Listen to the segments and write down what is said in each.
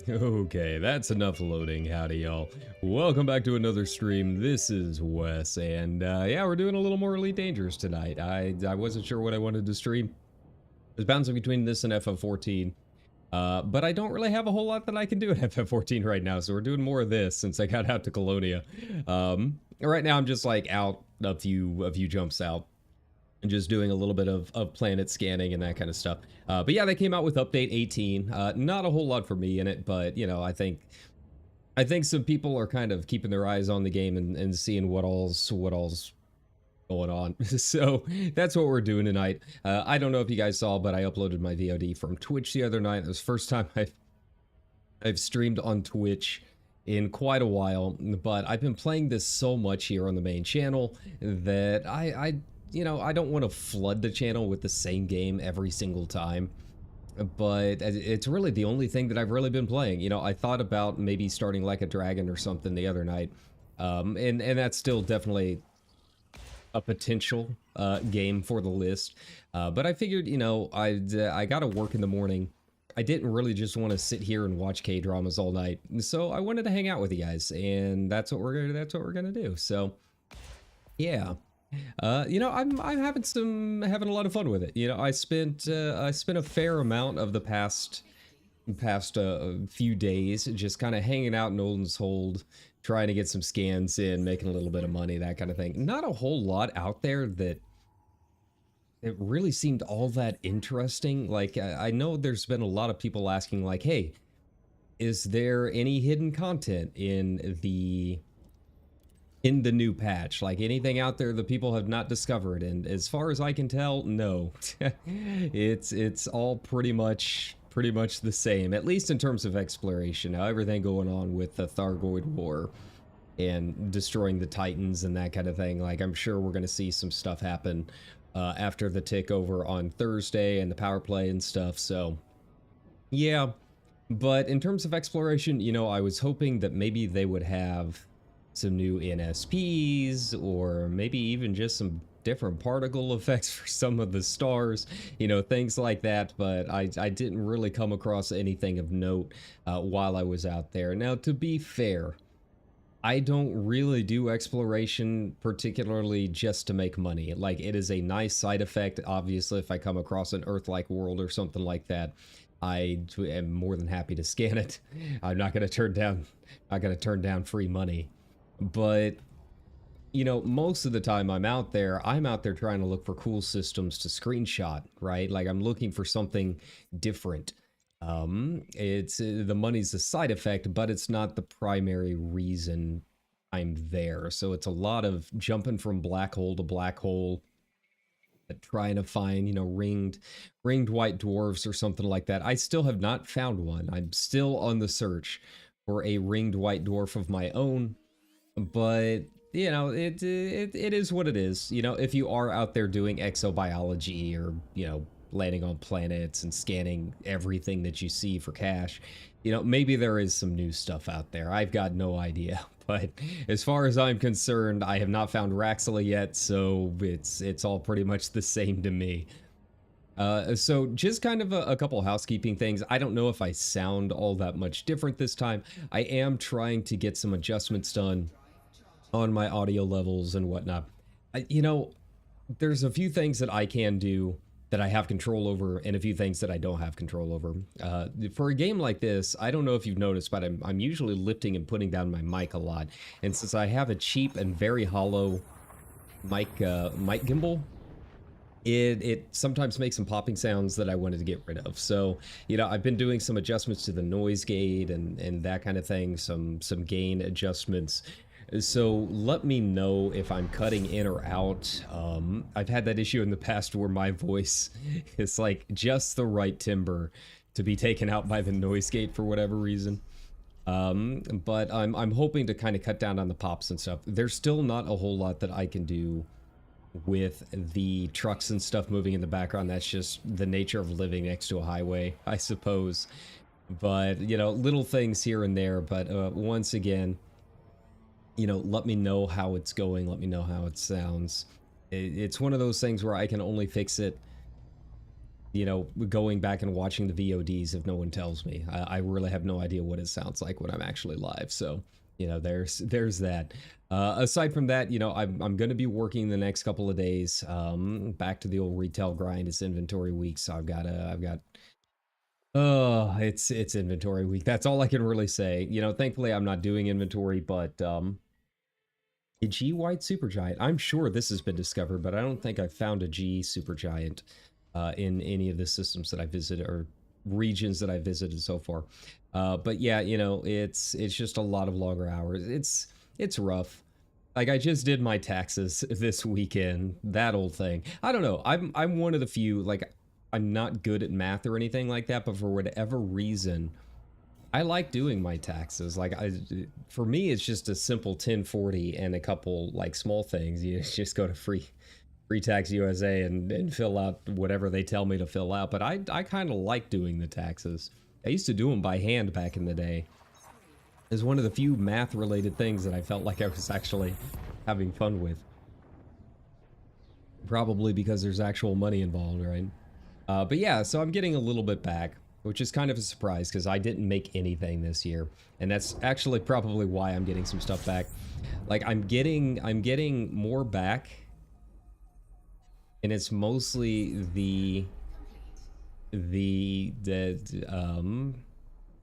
Okay, that's enough loading. Howdy, y'all. Welcome back to another stream. This is Wes, and yeah, we're doing a little more Elite Dangerous tonight. I wasn't sure what I wanted to stream. I was bouncing between this and FF14, but I don't really have a whole lot that I can do in FF14 right now, so we're doing more of this since I got out to Colonia. Right now, I'm just like out a few jumps out. And just doing a little bit of planet scanning and that kind of stuff. But yeah, they came out with update 18. Not a whole lot for me in it, but you know, I think some people are kind of keeping their eyes on the game and seeing what all's going on. So that's what we're doing tonight. I don't know if you guys saw, but I uploaded my VOD from Twitch the other night. It was the first time I've streamed on Twitch in quite a while, but I've been playing this so much here on the main channel that I you know, I don't want to flood the channel with the same game every single time, but it's really the only thing that I've really been playing. You know, I thought about maybe starting Like a Dragon or something the other night, and that's still definitely a potential game for the list, but I figured, you know, I gotta work in the morning. I didn't really just want to sit here and watch K-dramas all night, so I wanted to hang out with you guys, and that's what we're gonna do. So, yeah. You know, I'm having a lot of fun with it. You know, I spent a fair amount of the past few days just kind of hanging out in Olden's Hold, trying to get some scans in, making a little bit of money, that kind of thing. Not a whole lot out there that it really seemed all that interesting. Like, I know there's been a lot of people asking, like, hey, is there any hidden content in the new patch, like anything out there that people have not discovered? And as far as I can tell, no. it's all pretty much the same, at least in terms of exploration. Now, everything going on with the Thargoid War and destroying the Titans and that kind of thing, like, I'm sure we're going to see some stuff happen after the tick over on Thursday and the power play and stuff. So yeah, but in terms of exploration, you know, I was hoping that maybe they would have some new NSPs, or maybe even just some different particle effects for some of the stars, you know, things like that. But I didn't really come across anything of note while I was out there. Now, to be fair, I don't really do exploration particularly just to make money. Like, it is a nice side effect. Obviously, if I come across an Earth-like world or something like that, I am more than happy to scan it. I'm not going to turn down free money. But, you know, most of the time I'm out there trying to look for cool systems to screenshot, right? Like, I'm looking for something different. It's the money's a side effect, but it's not the primary reason I'm there. So it's a lot of jumping from black hole to black hole, trying to find, you know, ringed white dwarfs or something like that. I still have not found one. I'm still on the search for a ringed white dwarf of my own. But, you know, it is what it is. You know, if you are out there doing exobiology, or, you know, landing on planets and scanning everything that you see for cash, you know, maybe there is some new stuff out there. I've got no idea. But as far as I'm concerned, I have not found Raxala yet, so it's all pretty much the same to me. So just kind of a couple housekeeping things. I don't know if I sound all that much different this time. I am trying to get some adjustments done on my audio levels and whatnot. You know, there's a few things that I can do that I have control over and a few things that I don't have control over. For a game like this, I don't know if you've noticed, but I'm usually lifting and putting down my mic a lot. And since I have a cheap and very hollow mic gimbal, it sometimes makes some popping sounds that I wanted to get rid of. So, I've been doing some adjustments to the noise gate and that kind of thing, some gain adjustments. So let me know if I'm cutting in or out. I've had that issue in the past where my voice is like just the right timbre to be taken out by the noise gate for whatever reason. But I'm hoping to kind of cut down on the pops and stuff. There's still not a whole lot that I can do with the trucks and stuff moving in the background. That's just the nature of living next to a highway, I suppose. But, little things here and there. But once again, let me know how it's going. Let me know how it sounds. It's one of those things where I can only fix it, going back and watching the VODs if no one tells me. I really have no idea what it sounds like when I'm actually live. So, there's that. Aside from that, I'm going to be working the next couple of days. Back to the old retail grind. It's inventory week, so I've got it's inventory week. That's all I can really say. Thankfully I'm not doing inventory, but a G white supergiant. I'm sure this has been discovered, but I don't think I've found a G supergiant in any of the systems that I visited or regions that I visited so far. But yeah, it's just a lot of longer hours. It's rough. Like, I just did my taxes this weekend, that old thing. I don't know. I'm one of the few, like, I'm not good at math or anything like that, but for whatever reason, I like doing my taxes. Like, for me, it's just a simple 1040 and a couple like small things. You just go to Free Tax USA and fill out whatever they tell me to fill out. But I kind of like doing the taxes. I used to do them by hand back in the day. It's one of the few math related things that I felt like I was actually having fun with. Probably because there's actual money involved, right? But yeah, so I'm getting a little bit back, which is kind of a surprise because I didn't make anything this year. And that's actually probably why I'm getting some stuff back. Like, I'm getting more back, and it's mostly the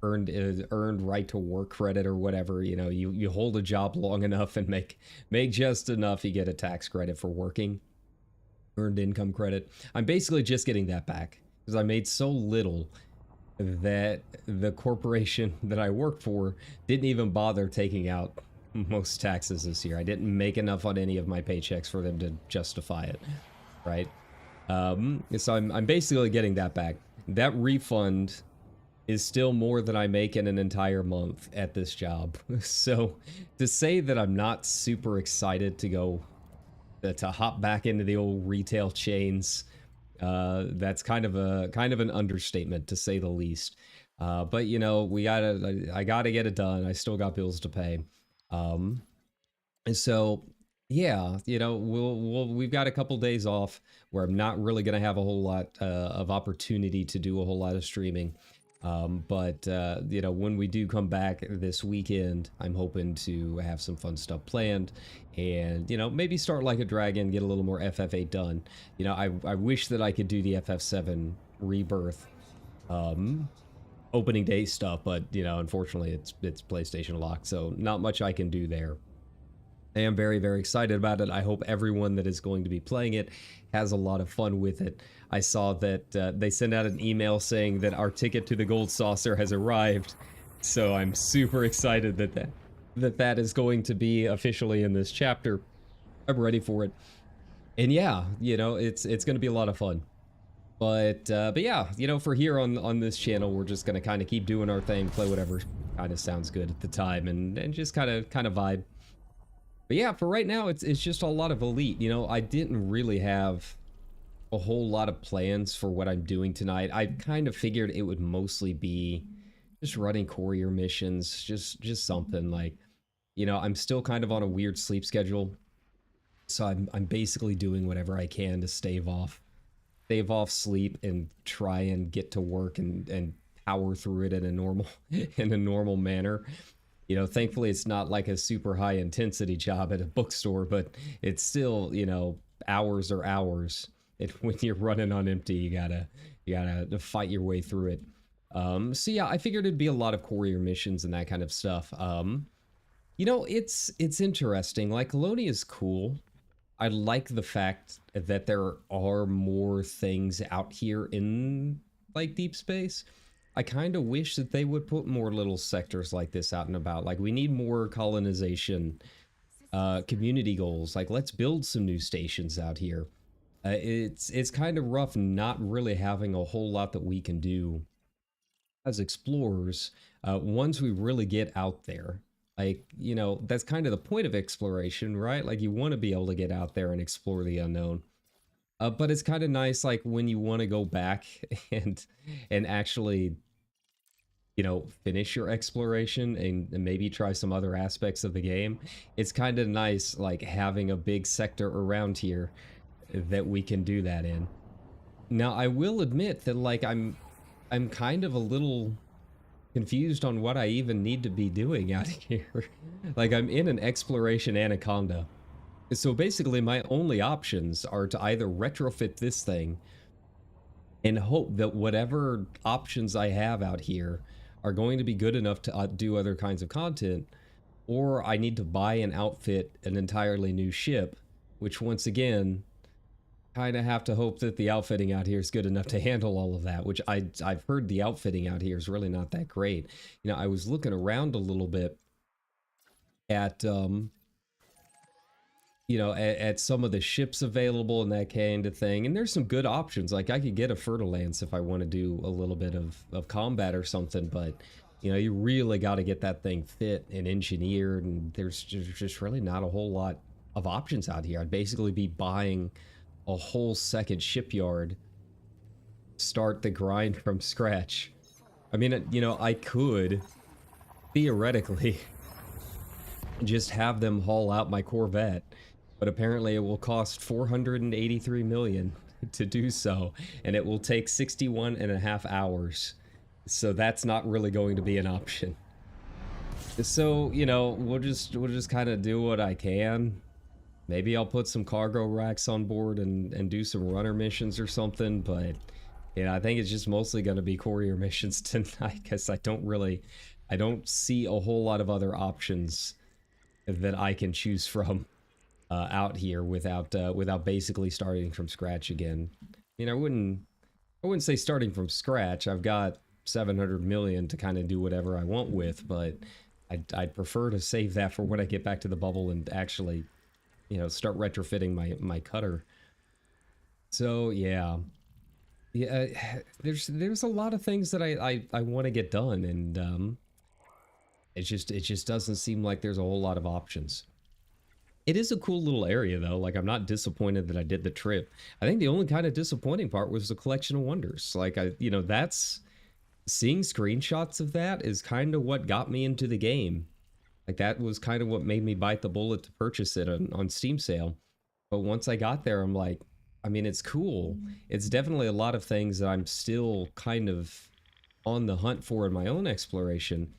earned right to work credit or whatever. You hold a job long enough and make just enough, you get a tax credit for working. Earned income credit. I'm basically just getting that back because I made so little that the corporation that I work for didn't even bother taking out most taxes this year. I didn't make enough on any of my paychecks for them to justify it, right? So I'm basically getting that back. That refund is still more than I make in an entire month at this job. So to say that I'm not super excited to go to hop back into the old retail chains, that's kind of an understatement to say the least. But I gotta get it done. I still got bills to pay. And so yeah, we've got a couple days off where I'm not really gonna have a whole lot of opportunity to do a whole lot of streaming. But when we do come back this weekend, I'm hoping to have some fun stuff planned and, maybe start like a dragon, get a little more FF8 done. I wish that I could do the FF7 rebirth, opening day stuff, but, unfortunately it's PlayStation locked, so not much I can do there. I am very, very excited about it. I hope everyone that is going to be playing it has a lot of fun with it. I saw that they sent out an email saying that our ticket to the Gold Saucer has arrived, so I'm super excited that is going to be officially in this chapter. I'm ready for it, and yeah, it's going to be a lot of fun. But yeah, for here on this channel, we're just going to kind of keep doing our thing, play whatever kind of sounds good at the time, and just kind of vibe. But yeah, for right now, it's just a lot of Elite. I didn't really have a whole lot of plans for what I'm doing tonight. I kind of figured it would mostly be just running courier missions, just something like, I'm still kind of on a weird sleep schedule, so I'm basically doing whatever I can to stave off sleep and try and get to work and power through it in a normal manner. Thankfully it's not like a super high intensity job at a bookstore, but it's still, hours are hours. And when you're running on empty, you gotta fight your way through it. So yeah, I figured it'd be a lot of courier missions and that kind of stuff. You know, it's interesting. Like, Colonia is cool. I like the fact that there are more things out here in, like, deep space. I kind of wish that they would put more little sectors like this out and about. Like, we need more colonization, community goals. Like, let's build some new stations out here. It's kind of rough not really having a whole lot that we can do as explorers once we really get out there. Like, you know, that's kind of the point of exploration, right? Like, you want to be able to get out there and explore the unknown. But it's kind of nice, like, when you want to go back and actually, you know, finish your exploration and maybe try some other aspects of the game. It's kind of nice, like, having a big sector around here that we can do that in. Now, I will admit that, like, I'm kind of a little confused on what I even need to be doing out here. Like, I'm in an exploration anaconda. So basically my only options are to either retrofit this thing and hope that whatever options I have out here are going to be good enough to do other kinds of content, or I need to buy and outfit an entirely new ship, which once again, kind of have to hope that the outfitting out here is good enough to handle all of that, which I've heard the outfitting out here is really not that great. You know, I was looking around a little bit at you know, at some of the ships available and that kind of thing, and there's some good options. Like, I could get a Fertilance if I want to do a little bit of combat or something, but you know, you really got to get that thing fit and engineered, and there's just really not a whole lot of options out here. I'd basically be buying a whole second shipyard, start the grind from scratch. I mean, you know, I could theoretically just have them haul out my Corvette, but apparently it will cost 483 million to do so, and it will take 61 and a half hours. So that's not really going to be an option. So, you know, we'll just kind of do what I can. Maybe I'll put some cargo racks on board and do some runner missions or something, but you know, I think it's just mostly going to be courier missions tonight, because I don't see a whole lot of other options that I can choose from out here without basically starting from scratch again. I mean, I wouldn't say starting from scratch. I've got 700 million to kind of do whatever I want with, but I'd prefer to save that for when I get back to the bubble and actually, you know, start retrofitting my cutter. So yeah, there's a lot of things that I want to get done, and it just doesn't seem like there's a whole lot of options. It is a cool little area though. Like, I'm not disappointed that I did the trip. I think the only kind of disappointing part was the collection of wonders. Like, you know, that's seeing screenshots of that is kind of what got me into the game. Like, that was kind of what made me bite the bullet to purchase it on Steam sale. But once I got there, I'm like, I mean, it's cool. It's definitely a lot of things that I'm still kind of on the hunt for in my own exploration.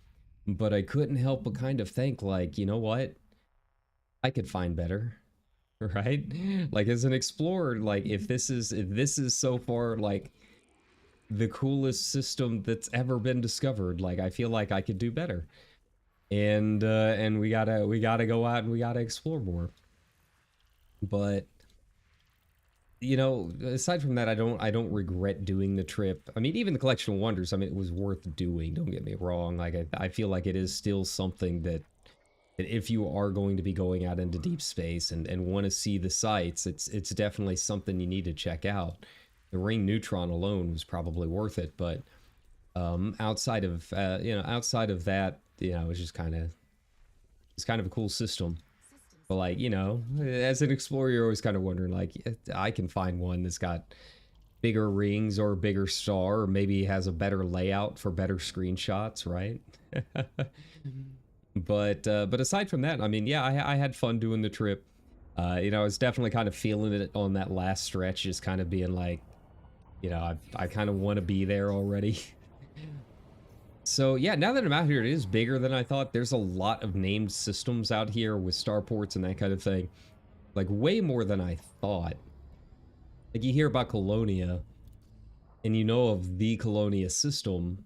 But I couldn't help but kind of think, like, you know what? I could find better, right? Like, as an explorer, like, if this is so far, like, the coolest system that's ever been discovered, like, I feel like I could do better. And we gotta go out and we gotta explore more. But you know, aside from that, I don't regret doing the trip. I mean, even the collection of wonders, I mean, it was worth doing, don't get me wrong. Like, I feel like it is still something that if you are going to be going out into deep space and want to see the sights, it's definitely something you need to check out. The ring neutron alone was probably worth it, but outside of you know, outside of that, you know, it's kind of a cool system. But, like, you know, as an explorer, you're always kind of wondering, like, I can find one that's got bigger rings or a bigger star, or maybe has a better layout for better screenshots, right? But aside from that, I mean, yeah, I had fun doing the trip. You know, I was definitely kind of feeling it on that last stretch, just kind of being like, you know, I kind of want to be there already. So yeah, now that I'm out here, it is bigger than I thought. There's a lot of named systems out here with starports and that kind of thing. Like, way more than I thought. Like, you hear about Colonia, and you know of the Colonia system,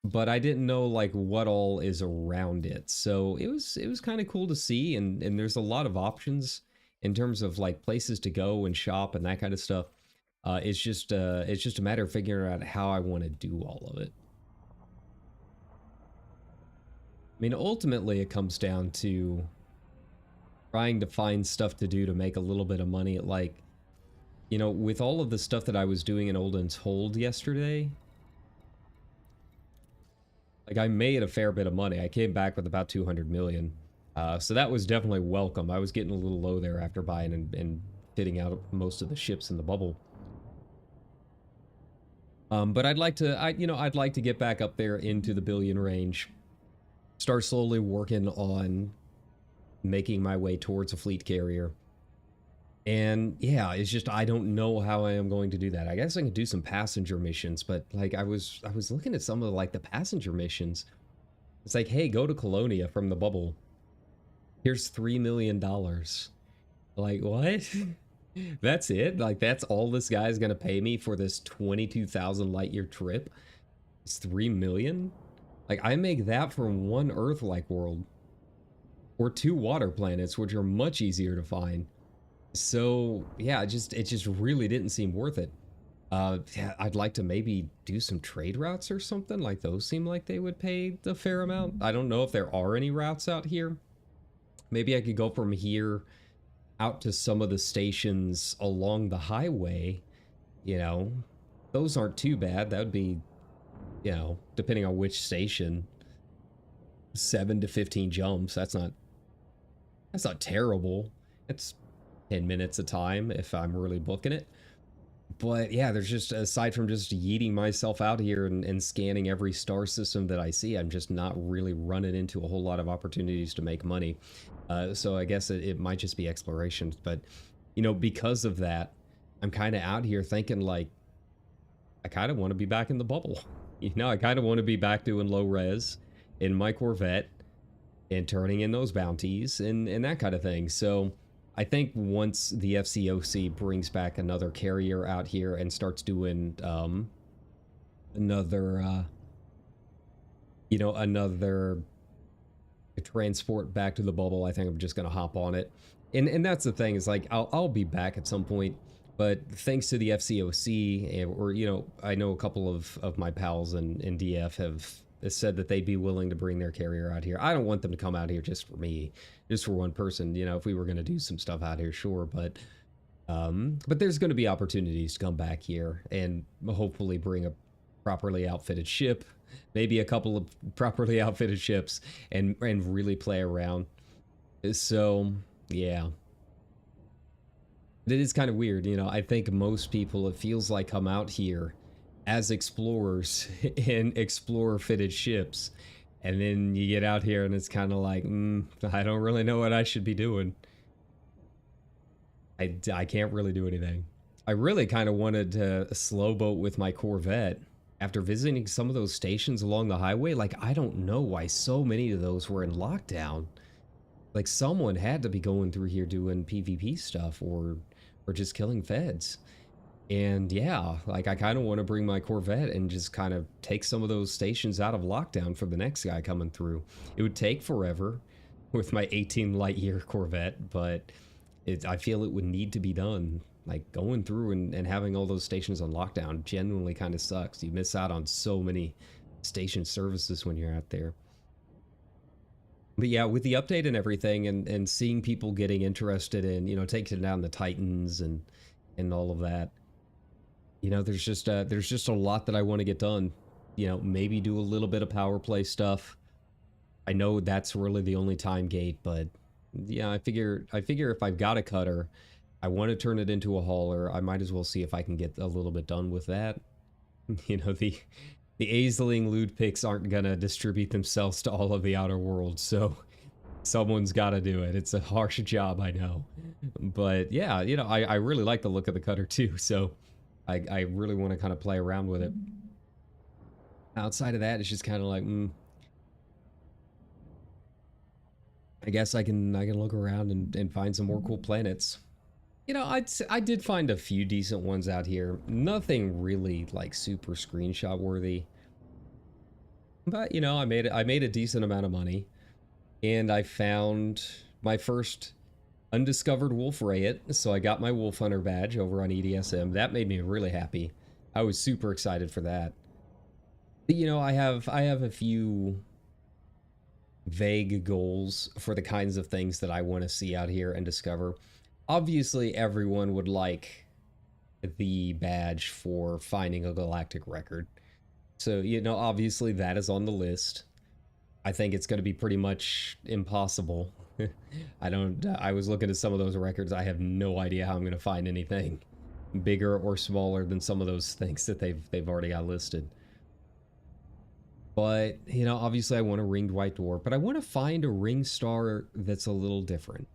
but I didn't know like what all is around it. So it was kind of cool to see, and there's a lot of options in terms of like places to go and shop and that kind of stuff. It's just a matter of figuring out how I want to do all of it. I mean, ultimately, it comes down to trying to find stuff to do to make a little bit of money. Like, you know, with all of the stuff that I was doing in Olden's Hold yesterday, like I made a fair bit of money. I came back with about 200 million. So that was definitely welcome. I was getting a little low there after buying and fitting out most of the ships in the bubble. But I'd like to get back up there into the billion range. Start slowly working on making my way towards a fleet carrier. And yeah, it's just I don't know how I am going to do that. I guess I can do some passenger missions, but like I was looking at some of like the passenger missions. It's like, hey, go to Colonia from the bubble. Here's $3 million. Like, what? That's it? Like, that's all this guy's gonna pay me for this 22,000 light year trip? It's 3 million? Like, I make that from one Earth-like world. Or two water planets, which are much easier to find. So, yeah, it just really didn't seem worth it. Yeah, I'd like to maybe do some trade routes or something. Like, those seem like they would pay a fair amount. I don't know if there are any routes out here. Maybe I could go from here out to some of the stations along the highway, you know. Those aren't too bad. That would be, you know, depending on which station, 7 to 15 jumps. That's not terrible. It's 10 minutes a time if I'm really booking it. But yeah, there's just, aside from just yeeting myself out here and scanning every star system that I see, I'm just not really running into a whole lot of opportunities to make money. So I guess it might just be exploration. But, you know, because of that, I'm kind of out here thinking like, I kind of want to be back in the bubble. You know, I kind of want to be back doing low res in my Corvette and turning in those bounties and that kind of thing. So I think once the FCOC brings back another carrier out here and starts doing another another transport back to the bubble, I think I'm just gonna hop on it. And that's the thing, is like I'll be back at some point, but thanks to the FCOC, or you know, I know a couple of my pals in DF have said that they'd be willing to bring their carrier out here. I don't want them to come out here just for me, just for one person. You know, if we were going to do some stuff out here, sure, but there's going to be opportunities to come back here and hopefully bring a properly outfitted ship, maybe a couple of properly outfitted ships, and really play around. So yeah, it is kind of weird. You know, I think most people, it feels like, come out here as explorers in explorer fitted ships, and then you get out here and it's kind of like, I don't really know what I should be doing. I can't really do anything. I really kind of wanted to slow boat with my Corvette after visiting some of those stations along the highway. Like, I don't know why so many of those were in lockdown. Like, someone had to be going through here doing PvP stuff or just killing feds. And yeah, like I kind of want to bring my Corvette and just kind of take some of those stations out of lockdown for the next guy coming through. It would take forever with my 18 light year Corvette, but I feel it would need to be done. Like, going through and having all those stations on lockdown genuinely kind of sucks. You miss out on so many station services when you're out there. But yeah, with the update and everything, and seeing people getting interested in, you know, taking down the Titans and all of that, you know, there's just a lot that I want to get done. You know, maybe do a little bit of power play stuff. I know that's really the only time gate, but yeah, I figure if I've got a cutter, I want to turn it into a hauler. I might as well see if I can get a little bit done with that. You know, the Aisling loot picks aren't gonna distribute themselves to all of the outer world, so someone's got to do it. It's a harsh job, I know, but yeah, you know, I really like the look of the cutter too, so I really want to kind of play around with it. Outside of that, it's just kind of like, I guess I can look around and find some more cool planets. You know, I did find a few decent ones out here. Nothing really like super screenshot worthy. But you know, I made a decent amount of money, and I found my first undiscovered wolf rayet. So I got my wolf hunter badge over on EDSM. That made me really happy. I was super excited for that. But, you know, I have a few vague goals for the kinds of things that I want to see out here and discover. Obviously, everyone would like the badge for finding a galactic record. So, you know, obviously that is on the list. I think it's going to be pretty much impossible. I was looking at some of those records. I have no idea how I'm going to find anything bigger or smaller than some of those things that they've already got listed. But, you know, obviously I want a ringed white dwarf, but I want to find a ring star that's a little different,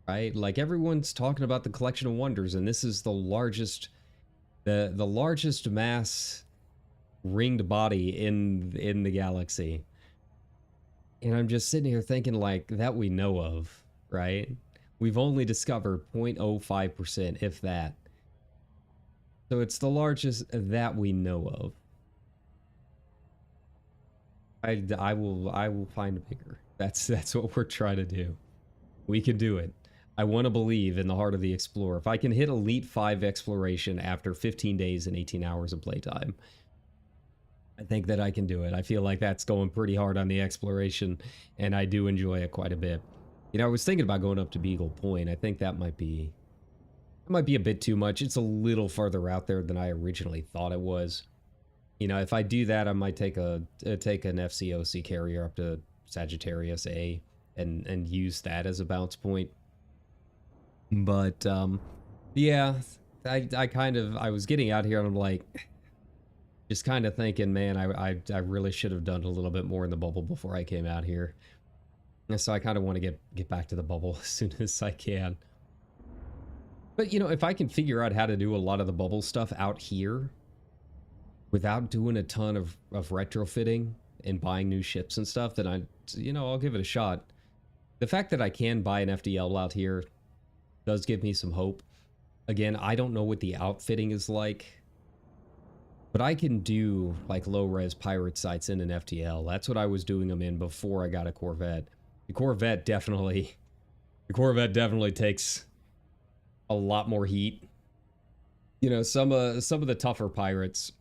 right? Like everyone's talking about the collection of wonders, and this is the largest mass ringed body in the galaxy. And I'm just sitting here thinking, like, that we know of, right? We've only discovered 0.05%, if that. So it's the largest that we know of. I will find a bigger. That's what we're trying to do. We can do it. I want to believe in the heart of the explorer. If I can hit Elite 5 exploration after 15 days and 18 hours of playtime, I think that I can do it. I feel like that's going pretty hard on the exploration, and I do enjoy it quite a bit. You know, I was thinking about going up to Beagle Point. I think that might be a bit too much. It's a little farther out there than I originally thought it was. You know, if I do that, I might take an FCOC carrier up to Sagittarius A and use that as a bounce point. But yeah, I was getting out here and I'm like, just kind of thinking, man, I really should have done a little bit more in the bubble before I came out here. And so I kind of want to get back to the bubble as soon as I can. But, you know, if I can figure out how to do a lot of the bubble stuff out here without doing a ton of retrofitting and buying new ships and stuff, then I'll give it a shot. The fact that I can buy an FDL out here does give me some hope. Again, I don't know what the outfitting is like, but I can do like low-res pirate sites in an FTL. That's what I was doing them in before I got a Corvette. The Corvette definitely takes a lot more heat. You know, some of the tougher pirates,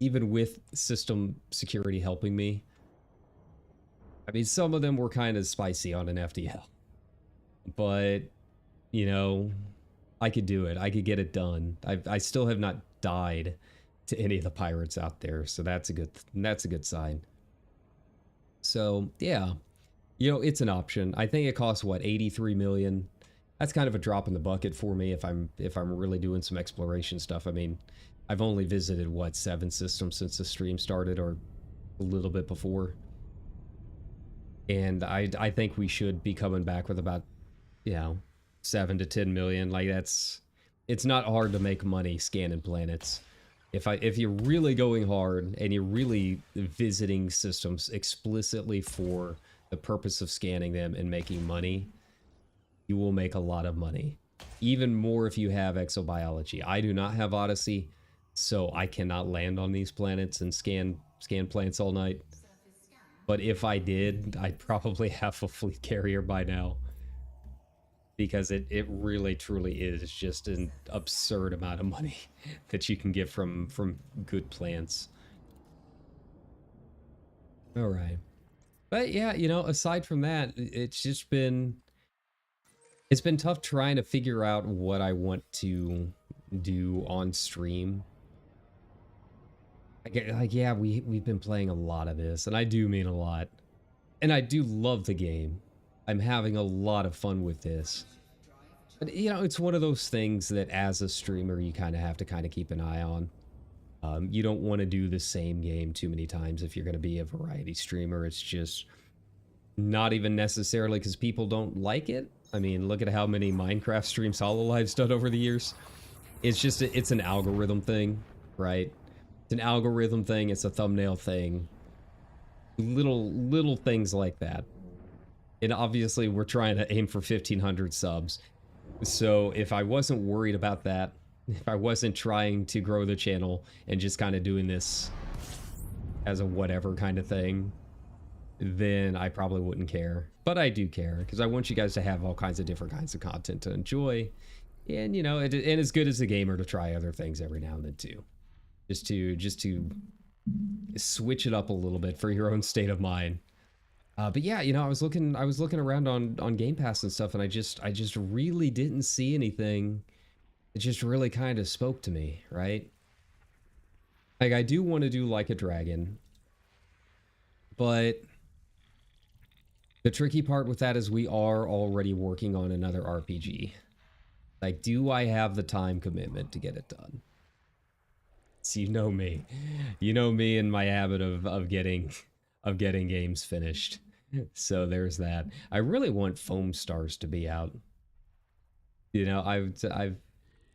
even with system security helping me, I mean, some of them were kind of spicy on an FDL. But, you know, I could do it. I could get it done. I still have not died to any of the pirates out there, so that's a good sign. So, yeah. You know, it's an option. I think it costs what, 83 million. That's kind of a drop in the bucket for me if I'm really doing some exploration stuff. I mean, I've only visited what, 7 systems since the stream started, or a little bit before. And I think we should be coming back with about, you know, 7 to 10 million. Like, it's not hard to make money scanning planets. If you're really going hard and you're really visiting systems explicitly for the purpose of scanning them and making money, you will make a lot of money. Even more if you have exobiology. I do not have Odyssey, so I cannot land on these planets and scan planets all night. But if I did, I'd probably have a fleet carrier by now. Because it really truly is just an absurd amount of money that you can get from good plants. All right. But yeah, you know, aside from that, it's been tough trying to figure out what I want to do on stream. Like, yeah, we've been playing a lot of this, and I do mean a lot. And I do love the game. I'm having a lot of fun with this. But, you know, it's one of those things that as a streamer, you kind of have to keep an eye on. You don't want to do the same game too many times if you're going to be a variety streamer. It's just not even necessarily because people don't like it. I mean, look at how many Minecraft streams Hololive's done over the years. It's just, it's an algorithm thing, right? It's an algorithm thing. It's a thumbnail thing. Little things like that. And obviously, we're trying to aim for 1,500 subs. So if I wasn't worried about that, if I wasn't trying to grow the channel and just kind of doing this as a whatever kind of thing, then I probably wouldn't care. But I do care because I want you guys to have all kinds of different kinds of content to enjoy. And, you know, and as good as a gamer to try other things every now and then too. Just to switch it up a little bit for your own state of mind. But yeah, you know, I was looking around on Game Pass and stuff, and I just really didn't see anything. It just really kind of spoke to me, right? Like, I do want to do Like a Dragon, but the tricky part with that is we are already working on another RPG. Like, do I have the time commitment to get it done? So you know me and my habit of getting games finished. So there's that. I really want Foam Stars to be out. You know,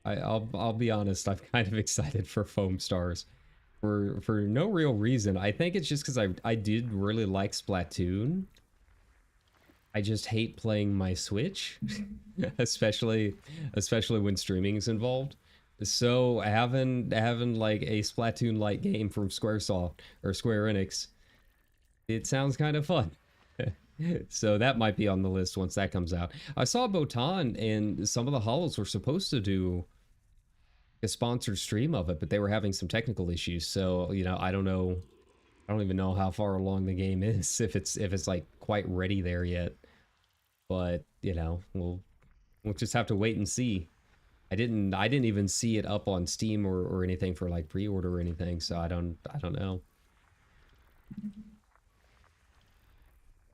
I'll be honest, I'm kind of excited for Foam Stars for no real reason. I think it's just because I did really like Splatoon. I just hate playing my Switch, especially when streaming is involved. So having like a Splatoon-like game from Squaresoft or Square Enix, it sounds kind of fun. So that might be on the list once that comes out. I saw Botan and some of the Hollows were supposed to do a sponsored stream of it, but they were having some technical issues. So, you know, I don't know. I don't even know how far along the game is, if it's like quite ready there yet. But, you know, we'll just have to wait and see. I didn't even see it up on Steam or anything for like pre-order or anything, so I don't know.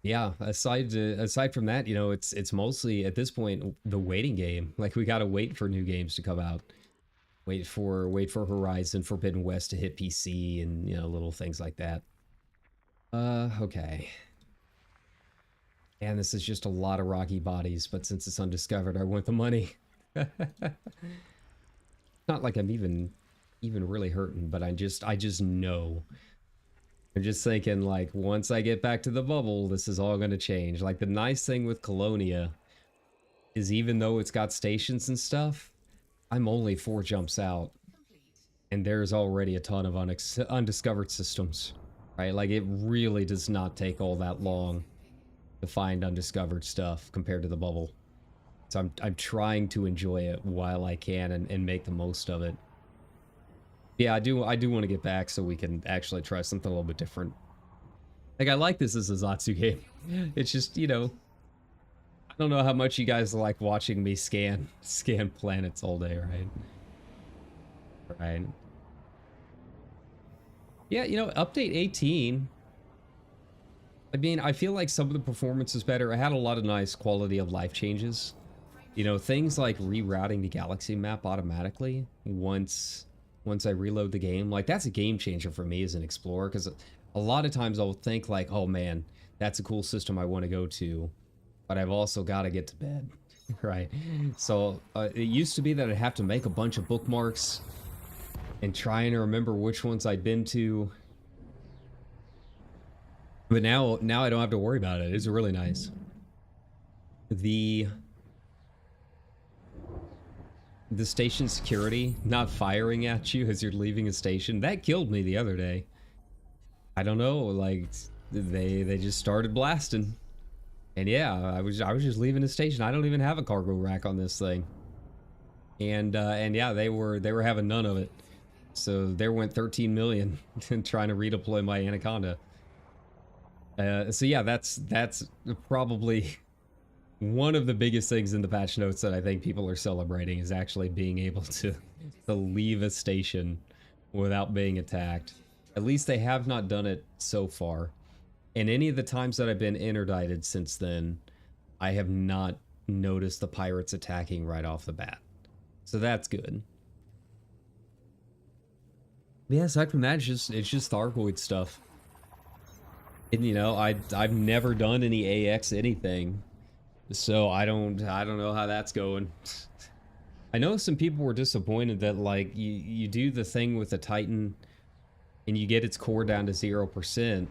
Yeah, aside from that, you know, it's mostly at this point the waiting game. Like, we gotta wait for new games to come out. Wait for Horizon Forbidden West to hit PC and, you know, little things like that. Okay. And this is just a lot of rocky bodies, but since it's undiscovered, I want the money. Not like I'm even really hurting, but I just know. I'm just thinking, like, once I get back to the bubble, this is all gonna change. Like, the nice thing with Colonia is even though it's got stations and stuff, I'm only 4 jumps out, and there's already a ton of undiscovered systems, right? Like, it really does not take all that long to find undiscovered stuff compared to the bubble. So I'm trying to enjoy it while I can and make the most of it. Yeah, I do want to get back so we can actually try something a little bit different. Like, I like this as a Zatsu game. It's just, you know, I don't know how much you guys like watching me scan planets all day, right? Right. Yeah, you know, update 18. I mean, I feel like some of the performance is better. I had a lot of nice quality of life changes. You know, things like rerouting the galaxy map automatically once I reload the game. Like, that's a game changer for me as an explorer, because a lot of times I'll think like, oh man, that's a cool system I want to go to, but I've also got to get to bed, right? So it used to be that I'd have to make a bunch of bookmarks and trying to remember which ones I'd been to. But now I don't have to worry about it. It's really nice. The station security not firing at you as you're leaving a station, that killed me the other day. I don't know, like, they just started blasting. And yeah, I was just leaving a station. I don't even have a cargo rack on this thing. And yeah, they were having none of it. So there went 13 million trying to redeploy my Anaconda. So yeah, that's probably one of the biggest things in the patch notes that I think people are celebrating, is actually being able to leave a station without being attacked. At least they have not done it so far. And any of the times that I've been interdicted since then, I have not noticed the pirates attacking right off the bat. So that's good. But yeah, aside from that, it's just Thargoid stuff. And, you know, I've never done any AX anything. So I don't know how that's going. I know some people were disappointed that, like, you do the thing with the Titan and you get its core down to 0%,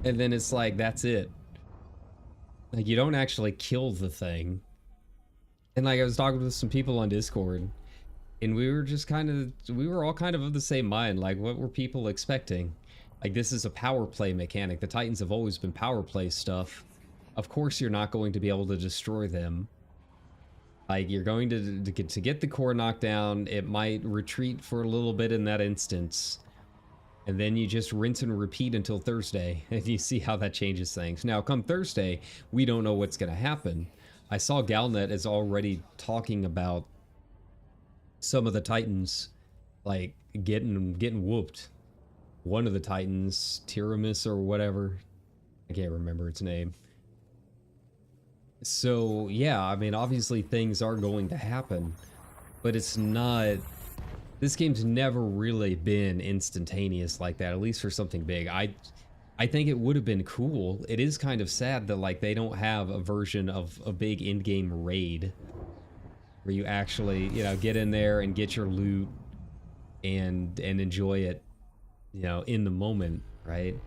and then it's like, that's it. Like, you don't actually kill the thing. And like I was talking with some people on Discord, and we were just we were all kind of the same mind. Like, what were people expecting? Like, this is a power play mechanic. The Titans have always been power play stuff. Of course, you're not going to be able to destroy them. Like, you're going to get the core knocked down. It might retreat for a little bit in that instance. And then you just rinse and repeat until Thursday, and you see how that changes things. Now, come Thursday, we don't know what's going to happen. I saw Galnet is already talking about some of the Titans, like, getting whooped. One of the Titans, Tiramis or whatever, I can't remember its name. So, yeah, I mean, obviously things are going to happen, but it's not... This game's never really been instantaneous like that, at least for something big. I think it would have been cool. It is kind of sad that, like, they don't have a version of a big in-game raid where you actually, you know, get in there and get your loot and enjoy it, you know, in the moment, right?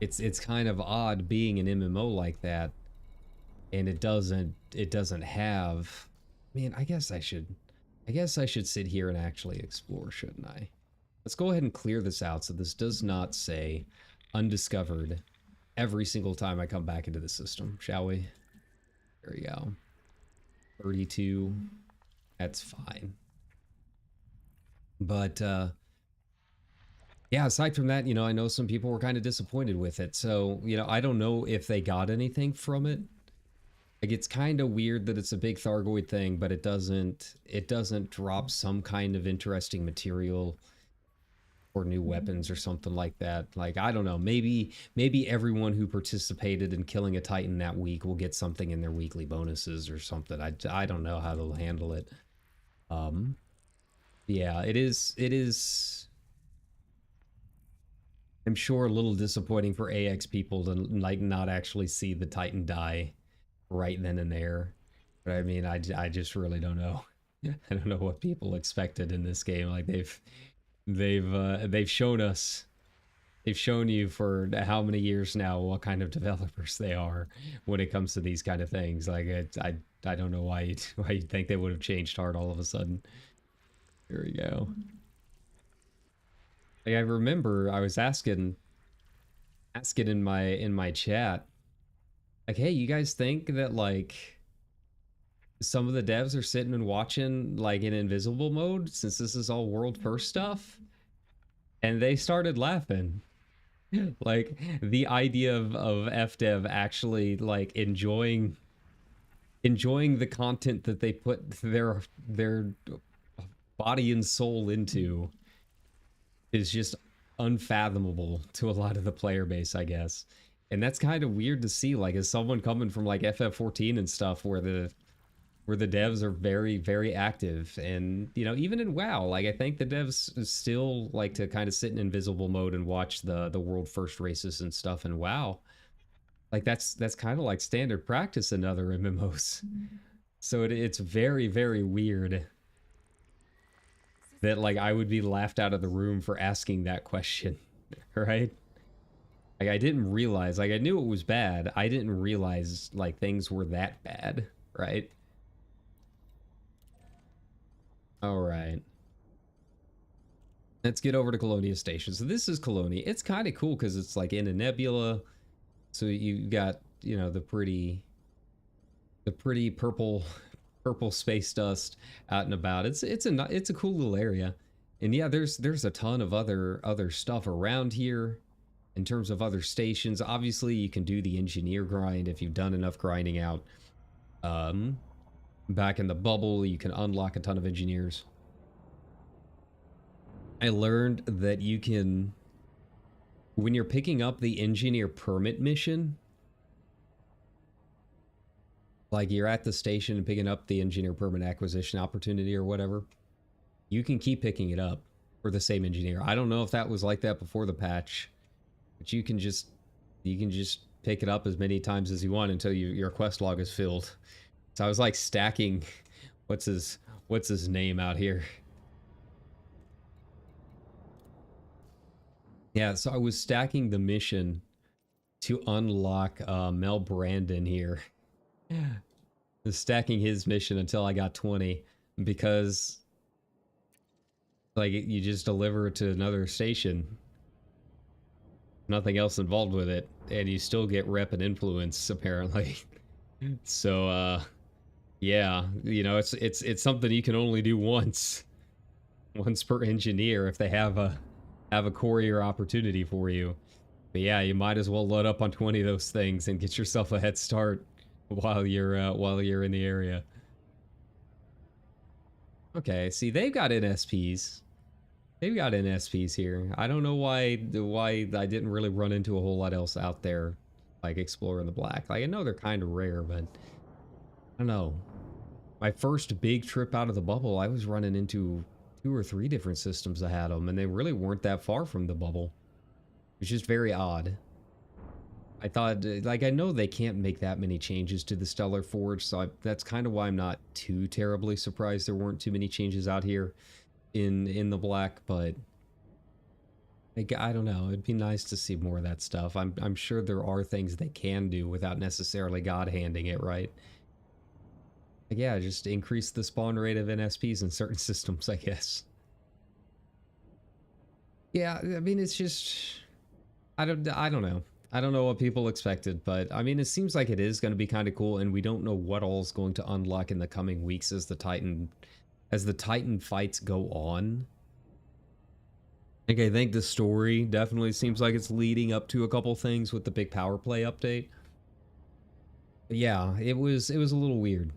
It's kind of odd being an MMO like that, and it doesn't have... Man, I guess I should sit here and actually explore, shouldn't I? Let's go ahead and clear this out so this does not say undiscovered every single time I come back into the system, shall we? There we go. 32. That's fine. But, yeah, aside from that, you know, I know some people were kind of disappointed with it. So, you know, I don't know if they got anything from it. Like, it's kind of weird that it's a big Thargoid thing, but it doesn't drop some kind of interesting material or new weapons or something like that. Like, I don't know, maybe everyone who participated in killing a Titan that week will get something in their weekly bonuses or something. I don't know how they'll handle it. Yeah, it is I'm sure a little disappointing for AX people to, like, not actually see the Titan die right then and there. But I mean, I just really don't know. I don't know what people expected in this game. Like, they've shown us, they've shown you for how many years now what kind of developers they are when it comes to these kind of things. Like, I don't know why you think they would have changed hard all of a sudden. Here we go. Like, I remember I was asking in my chat, like, hey, you guys think that, like, some of the devs are sitting and watching, like, in invisible mode since this is all world first stuff? And they started laughing. Like, the idea of FDev actually, like, enjoying the content that they put their body and soul into is just unfathomable to a lot of the player base, I guess. And that's kind of weird to see, like, as someone coming from, like, FF14 and stuff, where the devs are very, very active. And, you know, even in WoW, like, I think the devs still like to kind of sit in invisible mode and watch the world first races and stuff in WoW. Like, that's kind of like standard practice in other MMOs. So it's very, very weird that, like, I would be laughed out of the room for asking that question, right? Like, I didn't realize, like, I knew it was bad. I didn't realize, like, things were that bad, right? All right. Let's get over to Colonia Station. So this is Colonia. It's kind of cool because it's, like, in a nebula. So you got, you know, the pretty purple space dust out and about. It's a cool little area. And yeah, there's a ton of other stuff around here in terms of other stations. Obviously, you can do the engineer grind if you've done enough grinding out. Back in the bubble, you can unlock a ton of engineers. I learned that you can, when you're picking up the engineer permit mission, like, you're at the station and picking up the engineer permit acquisition opportunity or whatever, you can keep picking it up for the same engineer. I don't know if that was like that before the patch, but you can just pick it up as many times as you want until your quest log is filled. So I was, like, stacking, what's his name out here? Yeah, so I was stacking the mission to unlock Mel Brandon here. stacking his mission until I got 20 because like you just deliver it to another station, nothing else involved with it, and you still get rep and influence apparently. So yeah, you know, it's something you can only do once per engineer if they have a courier opportunity for you. But yeah, you might as well load up on 20 of those things and get yourself a head start while you're in the area. Okay, see, they've got NSPs. They've got NSPs here. I don't know why I didn't really run into a whole lot else out there, like exploring the black. Like, I know they're kind of rare, but I don't know. My first big trip out of the bubble, I was running into 2 or 3 different systems that had them, and they really weren't that far from the bubble. It's just very odd. I thought, like, I know they can't make that many changes to the Stellar Forge, so that's kind of why I'm not too terribly surprised there weren't too many changes out here in the black, but like, I don't know. It'd be nice to see more of that stuff. I'm sure there are things they can do without necessarily God handing it, right? Like, yeah, just increase the spawn rate of NSPs in certain systems, I guess. Yeah, I mean, it's just I don't know. I don't know what people expected, but I mean, it seems like it is going to be kind of cool, and we don't know what all is going to unlock in the coming weeks as the Titan fights go on. Like, I think the story definitely seems like it's leading up to a couple things with the big power play update. But yeah, it was a little weird.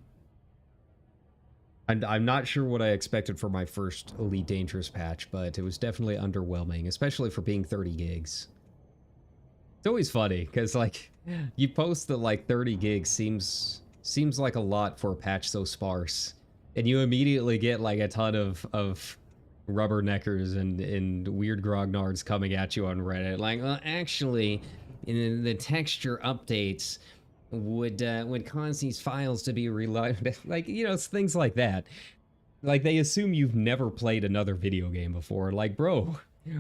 I'm not sure what I expected for my first Elite Dangerous patch, but it was definitely underwhelming, especially for being 30 gigs. It's always funny because like you post that like 30 gigs seems like a lot for a patch so sparse, and you immediately get like a ton of rubberneckers and weird grognards coming at you on Reddit like, well, actually in the texture updates would cause these files to be reloaded. Like, you know, it's things like that. Like, they assume you've never played another video game before. Like, bro,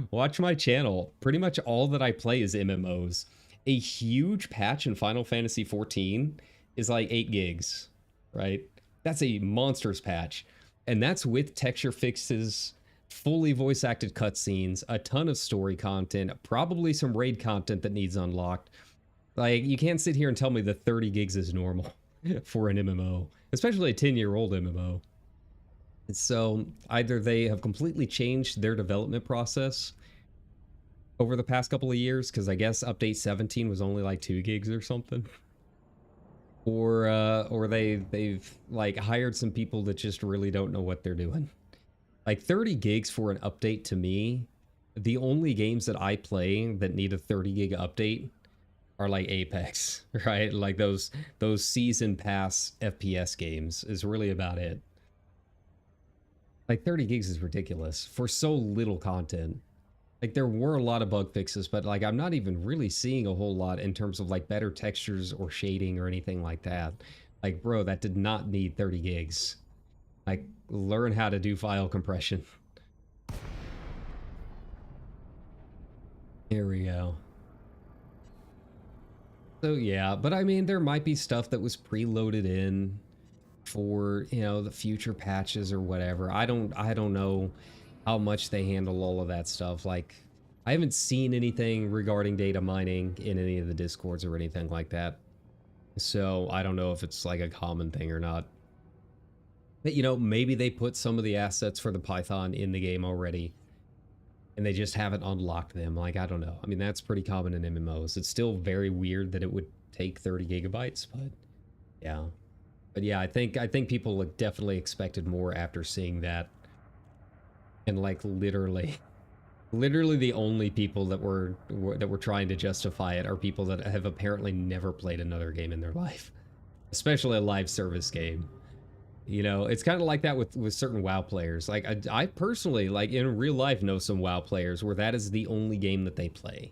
watch my channel. Pretty much all that I play is MMOs. A huge patch in Final Fantasy XIV is like 8 gigs, right? That's a monstrous patch. And that's with texture fixes, fully voice acted cutscenes, a ton of story content, probably some raid content that needs unlocked. Like, you can't sit here and tell me that 30 gigs is normal for an MMO, especially a 10-year-old MMO. So either they have completely changed their development process over the past couple of years, because I guess update 17 was only like 2 gigs or something, or they've like hired some people that just really don't know what they're doing. Like 30 gigs for an update, to me, the only games that I play that need a 30 gig update are like Apex, right? Like those season pass FPS games is really about it. Like 30 gigs is ridiculous for so little content. Like, there were a lot of bug fixes, but like I'm not even really seeing a whole lot in terms of like better textures or shading or anything like that. Like, bro, that did not need 30 gigs. Like, learn how to do file compression. Here we go. So yeah, but I mean, there might be stuff that was preloaded in for, you know, the future patches or whatever. I don't know how much they handle all of that stuff. Like, I haven't seen anything regarding data mining in any of the discords or anything like that. So I don't know if it's like a common thing or not. But, you know, maybe they put some of the assets for the Python in the game already, and they just haven't unlocked them. Like, I don't know. I mean, that's pretty common in MMOs. It's still very weird that it would take 30 gigabytes, but yeah. But yeah, I think people definitely expected more after seeing that. And like literally the only people that were trying to justify it are people that have apparently never played another game in their life, especially a live service game. You know, it's kind of like that with certain WoW players. Like, I personally, like, in real life know some WoW players where that is the only game that they play.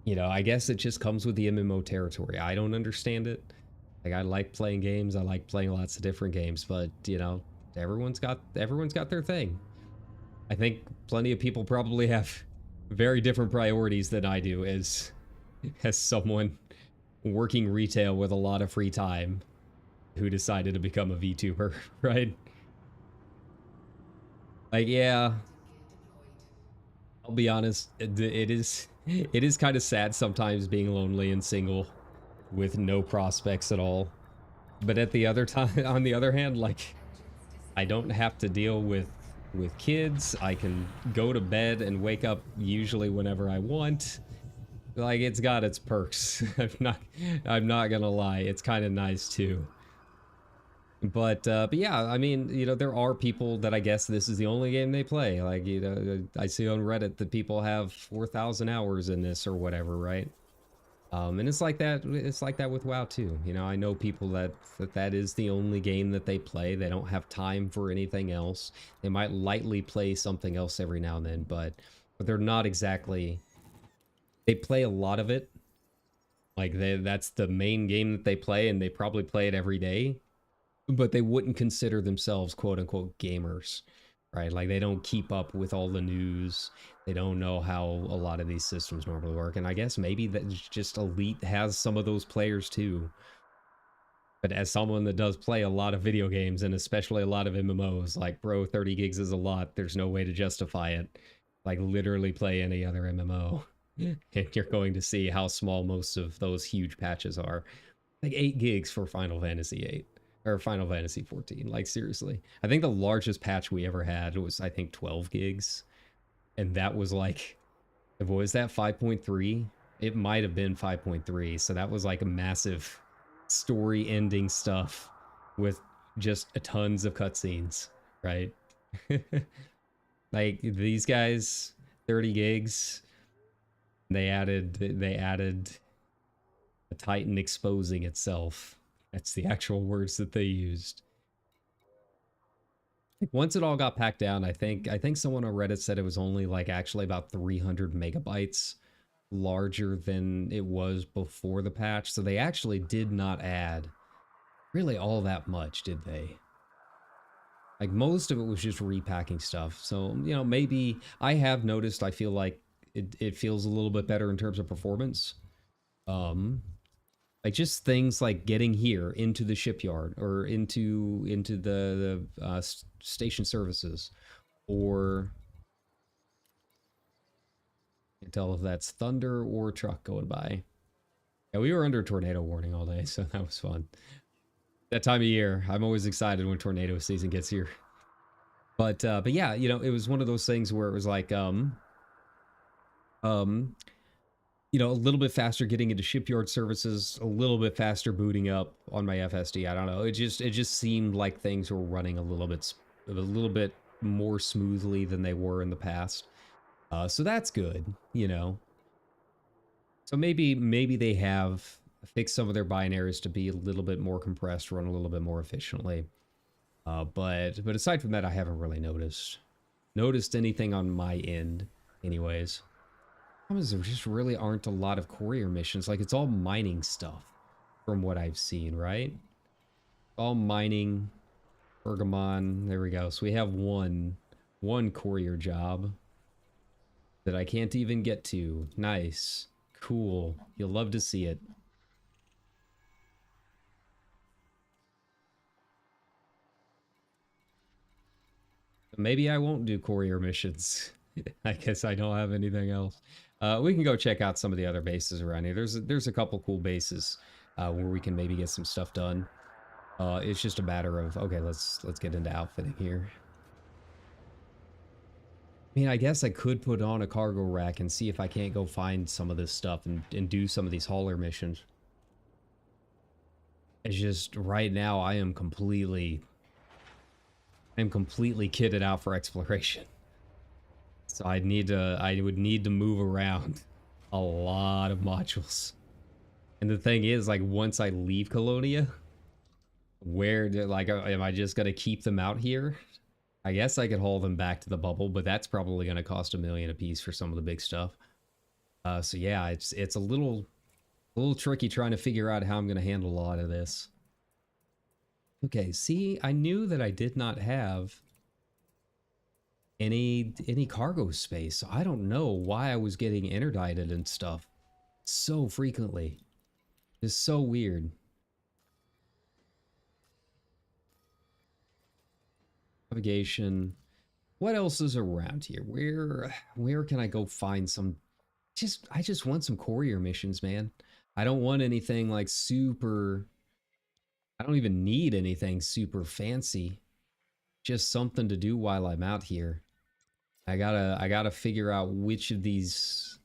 You know, I guess it just comes with the MMO territory. I don't understand it. Like, I like playing games. I like playing lots of different games, but, you know, everyone's got their thing. I think plenty of people probably have very different priorities than I do as someone working retail with a lot of free time. who decided to become a VTuber, right? Like, yeah, I'll be honest, it is kind of sad sometimes being lonely and single with no prospects at all. But at the other time, on the other hand, like I don't have to deal with kids. I can go to bed and wake up usually whenever I want. Like it's got its perks. I'm not gonna lie. It's kind of nice too. But yeah, I mean, there are people that I guess this is the only game they play. Like, I see on Reddit that people have 4,000 hours in this or whatever, right? And it's like that. It's like that with WoW too. I know people that is the only game that they play. They don't have time for anything else. They might lightly play something else every now and then, but they're not exactly. They play a lot of it. Like that's the main game that they play, and they probably play it every day. But they wouldn't consider themselves quote unquote gamers, right? Like they don't keep up with all the news. They don't know how a lot of these systems normally work. And I guess maybe that just Elite has some of those players too. But as someone that does play a lot of video games and especially a lot of MMOs, like, bro, 30 gigs is a lot. There's no way to justify it. Like, literally play any other MMO. And you're going to see how small most of those huge patches are. Like 8 gigs for Final Fantasy 8 or Final Fantasy 14. Like, seriously. I think the largest patch we ever had was, I think, 12 gigs. And that was like, what was that, 5.3? It might have been 5.3. So that was like a massive story ending stuff with just tons of cutscenes, right? Like these guys, 30 gigs. They added a Titan exposing itself. That's the actual words that they used. Once it all got packed down, I think someone on Reddit said it was only like actually about 300 megabytes larger than it was before the patch. So they actually did not add really all that much, did they? Like most of it was just repacking stuff. So, maybe I have noticed, I feel like it feels a little bit better in terms of performance. Um, like just things like getting here into the shipyard or into the station services, or I can't tell if that's thunder or truck going by. Yeah, we were under tornado warning all day, so that was fun. That time of year, I'm always excited when tornado season gets here. But yeah, it was one of those things where it was like um a little bit faster getting into shipyard services, a little bit faster booting up on my FSD. I don't know. It just seemed like things were running a little bit more smoothly than they were in the past. So that's good. So maybe they have fixed some of their binaries to be a little bit more compressed, run a little bit more efficiently. But aside from that, I haven't really noticed anything on my end, anyways. There just really aren't a lot of courier missions. Like, it's all mining stuff from what I've seen, right? All mining, Bergamon. There we go. So we have one courier job that I can't even get to. Nice. Cool. You'll love to see it. Maybe I won't do courier missions. I guess I don't have anything else. We can go check out some of the other bases around here. There's a couple cool bases where we can maybe get some stuff done. It's just a matter of, okay, let's get into outfitting here. I mean, I guess I could put on a cargo rack and see if I can't go find some of this stuff and do some of these hauler missions. It's just right now I am completely kitted out for exploration. So I would need to move around a lot of modules. And the thing is, like, once I leave Colonia, am I just gonna keep them out here? I guess I could haul them back to the bubble, but that's probably gonna cost $1 million a piece for some of the big stuff. So yeah, it's a little tricky trying to figure out how I'm gonna handle a lot of this. Okay, see, I knew that I did not have any cargo space. So I don't know why I was getting interdicted and stuff so frequently. It's so weird. Navigation. What else is around here? Where can I go find some? I just want some courier missions, man. I don't want anything like super. I don't even need anything super fancy. Just something to do while I'm out here. I gotta figure out which of these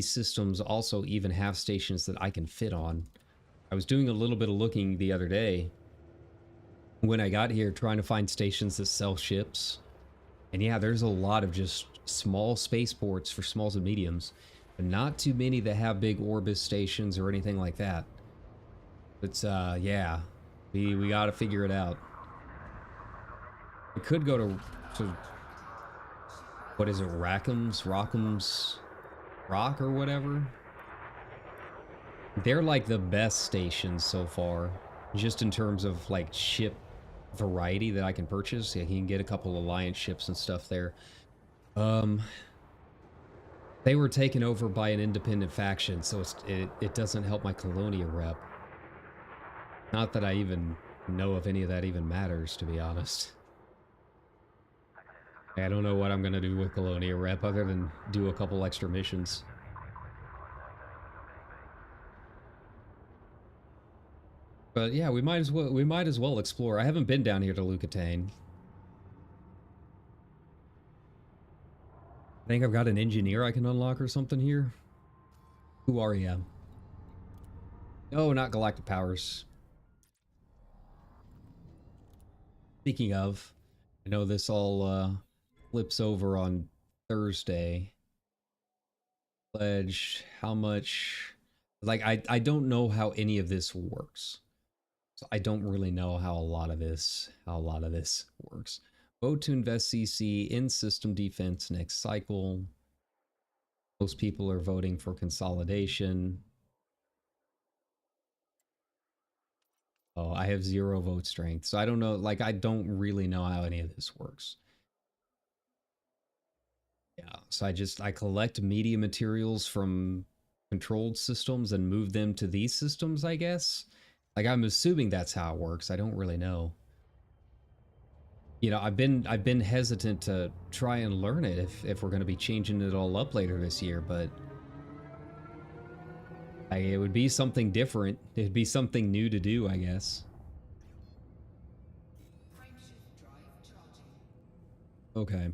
systems also even have stations that I can fit on. I was doing a little bit of looking the other day when I got here, trying to find stations that sell ships. And yeah, there's a lot of just small spaceports for smalls and mediums, but not too many that have big Orbis stations or anything like that. But yeah, we gotta figure it out. We could go to what is it, Rockham's Rock or whatever. They're like the best stations so far, just in terms of like ship variety that I can purchase. Yeah, you can get a couple Alliance ships and stuff there. They were taken over by an independent faction, so it doesn't help my Colonia rep. Not that I even know if any of that even matters, to be honest. I don't know what I'm gonna do with Colonia rep other than do a couple extra missions. But yeah, we might as well explore. I haven't been down here to Lucatane. I think I've got an engineer I can unlock or something here. Who are you? Oh, not Galactic Powers. Speaking of, I know this all flips over on Thursday. Pledge, how much? Like, I don't know how any of this works. So I don't really know how a lot of this works. Vote to invest CC in system defense next cycle. Most people are voting for consolidation. Oh, I have 0 vote strength. So I don't know, like, I don't really know how any of this works. Yeah, so I collect media materials from controlled systems and move them to these systems, I guess. Like, I'm assuming that's how it works. I don't really know. You know, I've been hesitant to try and learn it if we're going to be changing it all up later this year, but it would be something different. It'd be something new to do, I guess. Okay.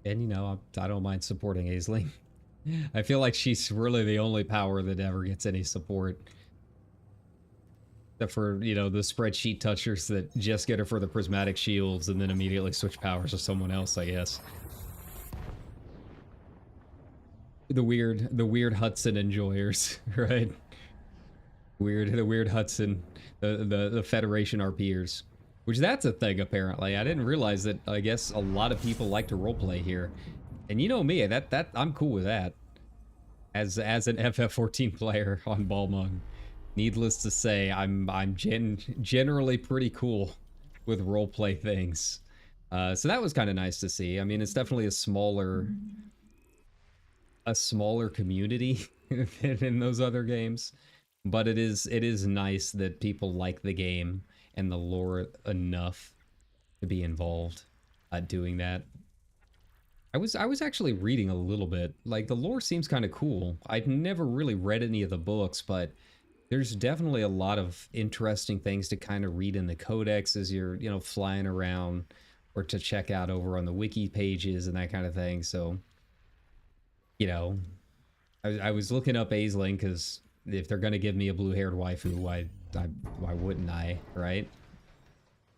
And you know, I don't mind supporting Aisling. I feel like she's really the only power that ever gets any support. Except for, you know, the spreadsheet touchers that just get her for the prismatic shields and then immediately switch powers to someone else, I guess. The weird Hudson enjoyers, right? The weird Hudson, the Federation RPers. Which that's a thing, apparently. I didn't realize that. I guess a lot of people like to roleplay here. And you know me, that I'm cool with that. As an FF14 player on Balmung. Needless to say, I'm generally pretty cool with roleplay things. So that was kind of nice to see. I mean, it's definitely a smaller community than in those other games, but it is nice that people like the game and the lore enough to be involved doing that. I was actually reading a little bit. Like, the lore seems kind of cool. I'd never really read any of the books, but there's definitely a lot of interesting things to kind of read in the codex as you're, you know, flying around, or to check out over on the wiki pages and that kind of thing. So, you know, I was looking up Aisling because if they're gonna give me a blue-haired waifu, why wouldn't I, right?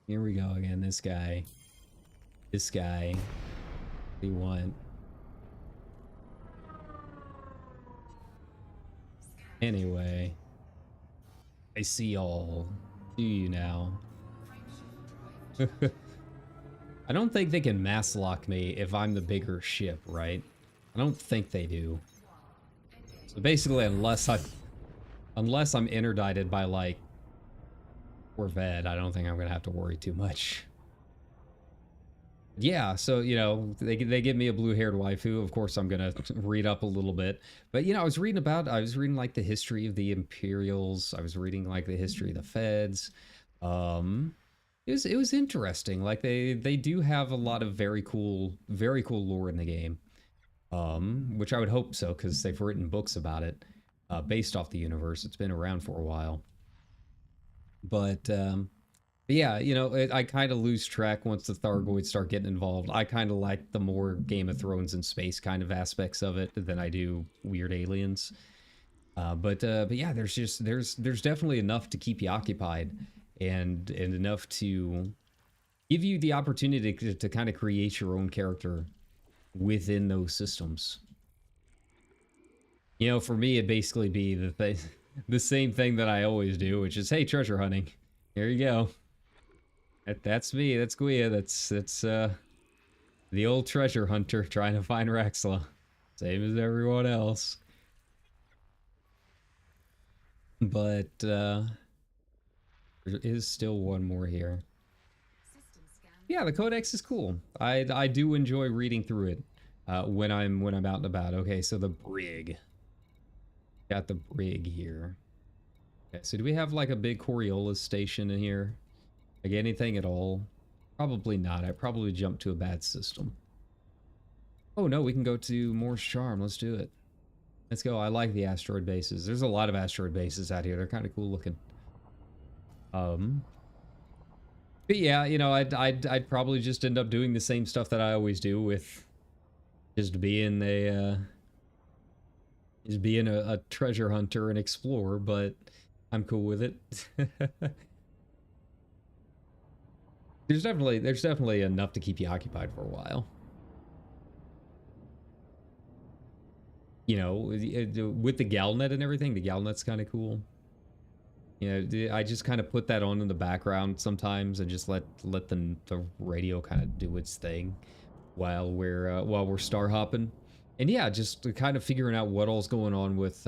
Here we go again. This guy. What do you want? Anyway, I see all. Do you now? I don't think they can mass lock me if I'm the bigger ship, right? I don't think they do. So basically, unless I'm interdicted by, like, Corvette, I don't think I'm gonna have to worry too much. Yeah, so, you know, they give me a blue-haired waifu. Of course, I'm gonna read up a little bit. But, you know, I was reading like the history of the Imperials. I was reading like the history of the Feds. it was interesting. Like they do have a lot of very cool lore in the game. Which I would hope so, because they've written books about it, based off the universe. It's been around for a while. But yeah, I kind of lose track once the Thargoids start getting involved. I kind of like the more Game of Thrones and space kind of aspects of it than I do weird aliens. But yeah, there's definitely enough to keep you occupied, and enough to give you the opportunity to kind of create your own character within those systems. For me, it'd basically be the same thing that I always do, which is, hey, treasure hunting. Here you go. That's me. That's Guia. That's the old treasure hunter trying to find Rexla. Same as everyone else. But there is still one more here. Yeah, the codex is cool. I do enjoy reading through it when I'm out and about. Okay, so the brig. Got the brig here. Okay, so do we have like a big Coriolis station in here? Like anything at all? Probably not. I probably jumped to a bad system. Oh no, we can go to Moore's Charm. Let's do it. Let's go. I like the asteroid bases. There's a lot of asteroid bases out here. They're kind of cool looking. But yeah, I'd probably just end up doing the same stuff that I always do, with just being a treasure hunter and explorer, but I'm cool with it. There's definitely enough to keep you occupied for a while. With the Galnet and everything, the Galnet's kind of cool. I just kind of put that on in the background sometimes and just let the radio kind of do its thing while we're star hopping. And yeah, just kind of figuring out what all's going on with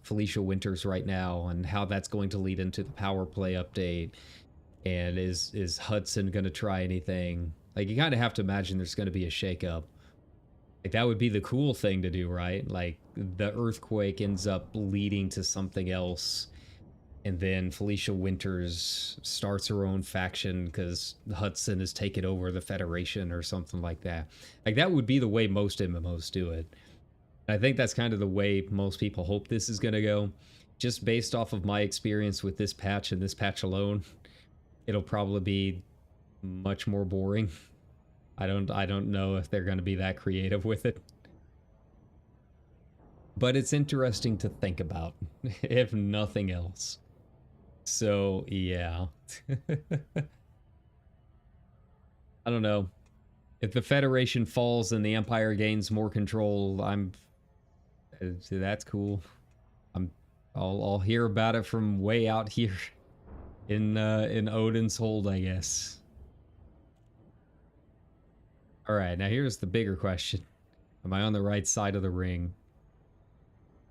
Felicia Winters right now, and how that's going to lead into the power play update. And is Hudson going to try anything? Like, you kind of have to imagine there's going to be a shakeup. Like, that would be the cool thing to do, right? Like, the earthquake ends up leading to something else, and then Felicia Winters starts her own faction because Hudson has taken over the Federation or something like that. Like, that would be the way most MMOs do it. I think that's kind of the way most people hope this is going to go. Just based off of my experience with this patch and this patch alone, it'll probably be much more boring. I don't know if they're going to be that creative with it. But it's interesting to think about, if nothing else. So, yeah. I don't know. If the Federation falls and the Empire gains more control, that's cool. I'll hear about it from way out here in Odin's Hold, I guess. All right, now here's the bigger question. Am I on the right side of the ring?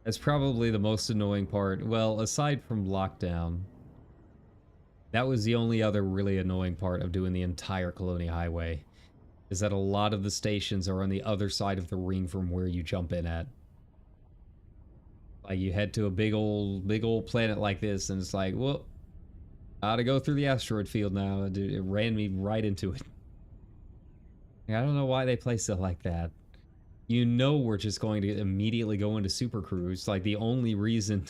That's probably the most annoying part. Well, aside from lockdown, that was the only other really annoying part of doing the entire Colonia Highway, is that a lot of the stations are on the other side of the ring from where you jump in at. Like, you head to a big old planet like this, and it's like, well, gotta go through the asteroid field now. It ran me right into it. I don't know why they place it like that. We're just going to immediately go into Super Cruise. Like, the only reason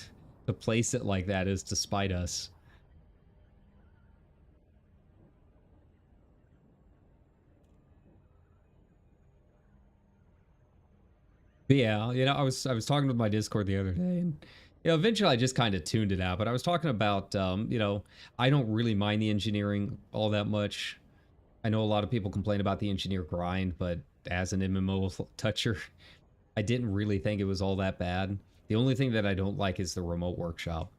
to place it like that is to spite us. But yeah, I was talking with my Discord the other day, and eventually I just kind of tuned it out. But I was talking about I don't really mind the engineering all that much. I know a lot of people complain about the engineer grind, but as an MMO toucher, I didn't really think it was all that bad. The only thing that I don't like is the remote workshop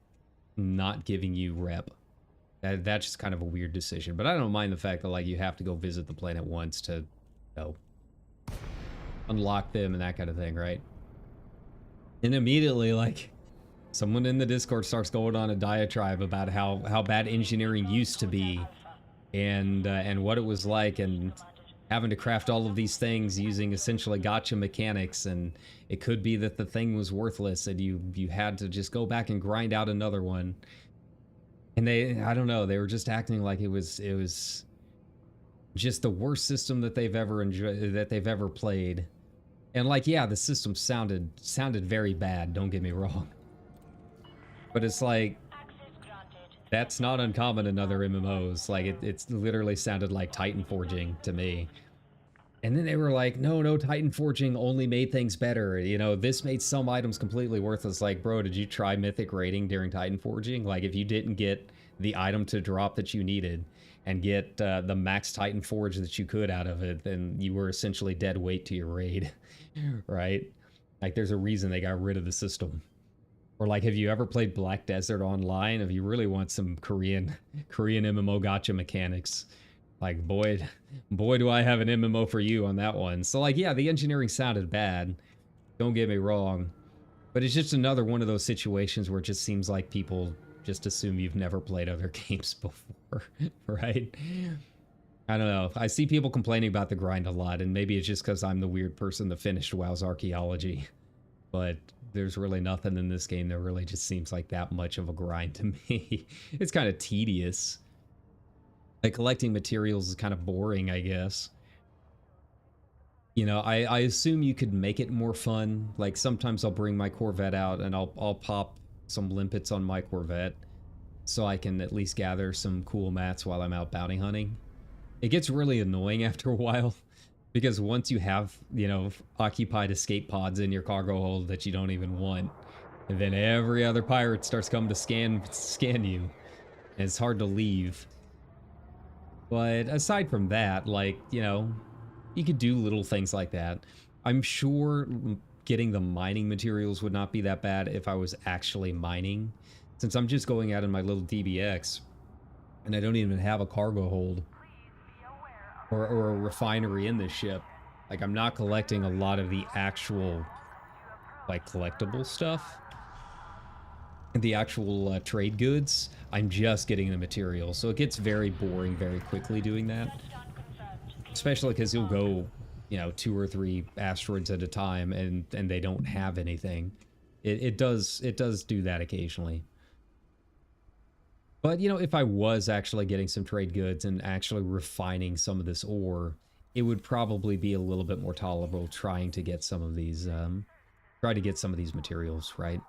not giving you rep. That's just kind of a weird decision. But I don't mind the fact that, like, you have to go visit the planet once to, unlock them and that kind of thing, right? And immediately, like, someone in the Discord starts going on a diatribe about how bad engineering used to be, and what it was like, and having to craft all of these things using essentially gotcha mechanics, and it could be that the thing was worthless and you had to just go back and grind out another one. And I don't know, they were just acting like it was just the worst system that they've ever enjoyed, that they've ever played. And like, yeah, the system sounded very bad, don't get me wrong. But it's like, that's not uncommon in other MMOs. Like, it's literally sounded like Titan Forging to me. And then they were like, no, Titan Forging only made things better. You know, this made some items completely worthless. Like, bro, did you try Mythic Rating during Titan Forging? Like, if you didn't get the item to drop that you needed and get the max Titan Forge that you could out of it, then you were essentially dead weight to your raid, right? Like, there's a reason they got rid of the system. Or like, have you ever played Black Desert Online? If you really want some Korean MMO gacha mechanics, like, boy, do I have an MMO for you on that one. So like, yeah, the engineering sounded bad. Don't get me wrong. But it's just another one of those situations where it just seems like people just assume you've never played other games before, right? I don't know. I see people complaining about the grind a lot, and maybe it's just because I'm the weird person that finished WoW's archaeology. But there's really nothing in this game that really just seems like that much of a grind to me. It's kind of tedious. Like, collecting materials is kind of boring, I guess. You know, I assume you could make it more fun. Like, sometimes I'll bring my Corvette out and I'll pop some limpets on my Corvette so I can at least gather some cool mats while I'm out bounty hunting. It gets really annoying after a while because once you have, you know, occupied escape pods in your cargo hold that you don't even want, and then every other pirate starts coming to scan you, and it's hard to leave. But aside from that, like, you know, you could do little things like that. I'm sure getting the mining materials would not be that bad if I was actually mining, since I'm just going out in my little DBX and I don't even have a cargo hold or a refinery in this ship. Like, I'm not collecting a lot of the actual, like, collectible stuff. The actual trade goods. I'm just getting the materials, so it gets very boring very quickly doing that. Especially because you'll go, you know, 2 or 3 asteroids at a time, and they don't have anything. It does do that occasionally. But, you know, if I was actually getting some trade goods and actually refining some of this ore, it would probably be a little bit more tolerable trying to get some of these, materials, right?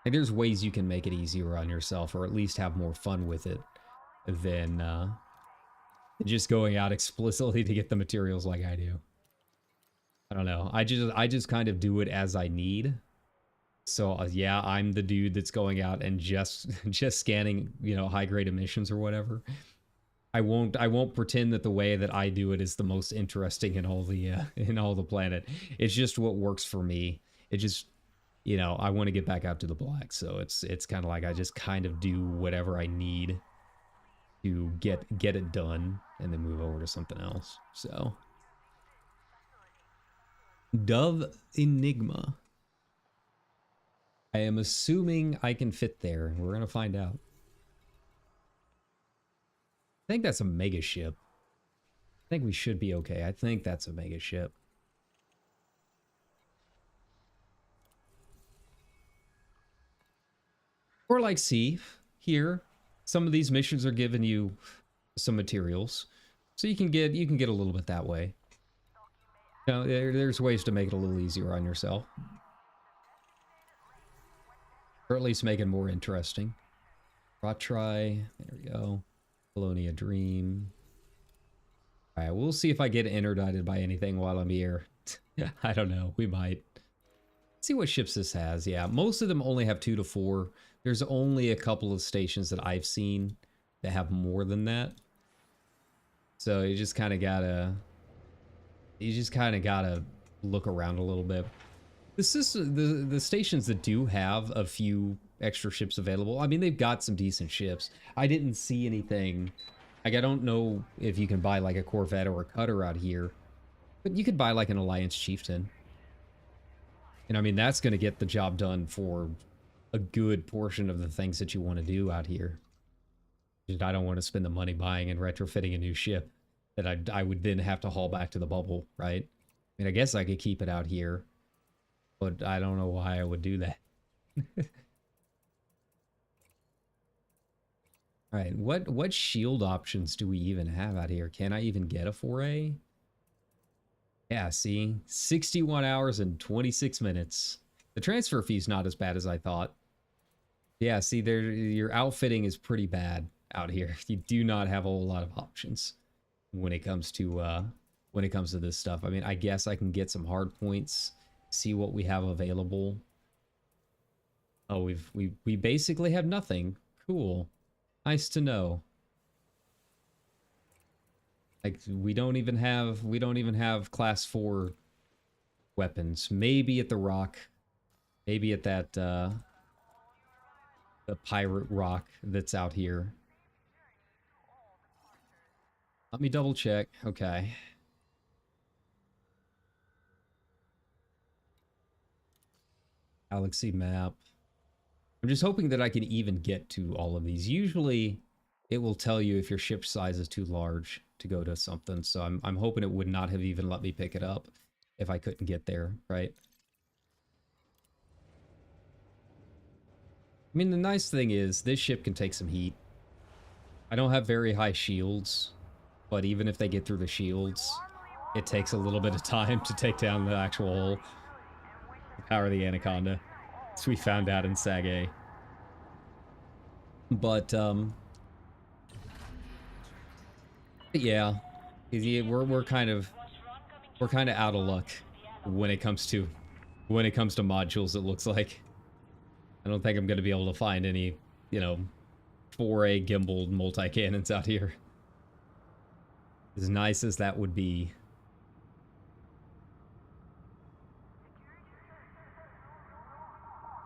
Like, there's ways you can make it easier on yourself, or at least have more fun with it than just going out explicitly to get the materials like I do. I don't know. I just kind of do it as I need. So yeah, I'm the dude that's going out and just scanning, you know, high grade emissions or whatever. I won't pretend that the way that I do it is the most interesting in all the planet. It's just what works for me. It just, you know, I want to get back out to the black, so it's kind of like I just kind of do whatever I need to get it done and then move over to something else. So, Dove Enigma. I am assuming I can fit there. We're gonna find out. I think that's a mega ship. I think we should be okay. I think that's a mega ship. Or like, see, here, some of these missions are giving you some materials, so you can get a little bit that way. Now, there's ways to make it a little easier on yourself, or at least make it more interesting. Rotry, there we go. Colonia Dream. All right, we'll see if I get interdicted by anything while I'm here. I don't know. We might. Let's see what ships this has. Yeah, most of them only have 2 to 4. There's only a couple of stations that I've seen that have more than that. So you just kind of gotta look around a little bit. The stations that do have a few extra ships available, I mean, they've got some decent ships. I didn't see anything. Like, I don't know if you can buy like a Corvette or a cutter out here, but you could buy like an Alliance Chieftain. And I mean, that's going to get the job done for a good portion of the things that you want to do out here. I don't want to spend the money buying and retrofitting a new ship that I would then have to haul back to the bubble, right? I mean, I guess I could keep it out here, but I don't know why I would do that. All right, what shield options do we even have out here? Can I even get a 4A? Yeah, see, 61 hours and 26 minutes. The transfer fee's not as bad as I thought. Yeah, see, there your outfitting is pretty bad out here. You do not have a whole lot of options when it comes to this stuff. I mean, I guess I can get some hard points, see what we have available. Oh, we basically have nothing. Cool. Nice to know. Like we don't even have class 4 weapons. Maybe at the rock. Maybe at that the pirate rock that's out here. Let me double check. Okay. Galaxy map. I'm just hoping that I can even get to all of these. Usually it will tell you if your ship size is too large to go to something. So I'm hoping it would not have even let me pick it up if I couldn't get there, right? I mean, the nice thing is this ship can take some heat. I don't have very high shields, but even if they get through the shields, it takes a little bit of time to take down the actual hull. The power of the Anaconda, as we found out in Sag A. But yeah, we're kind of out of luck when it comes to modules. It looks like I don't think I'm going to be able to find any, 4A gimbaled multi-cannons out here. As nice as that would be.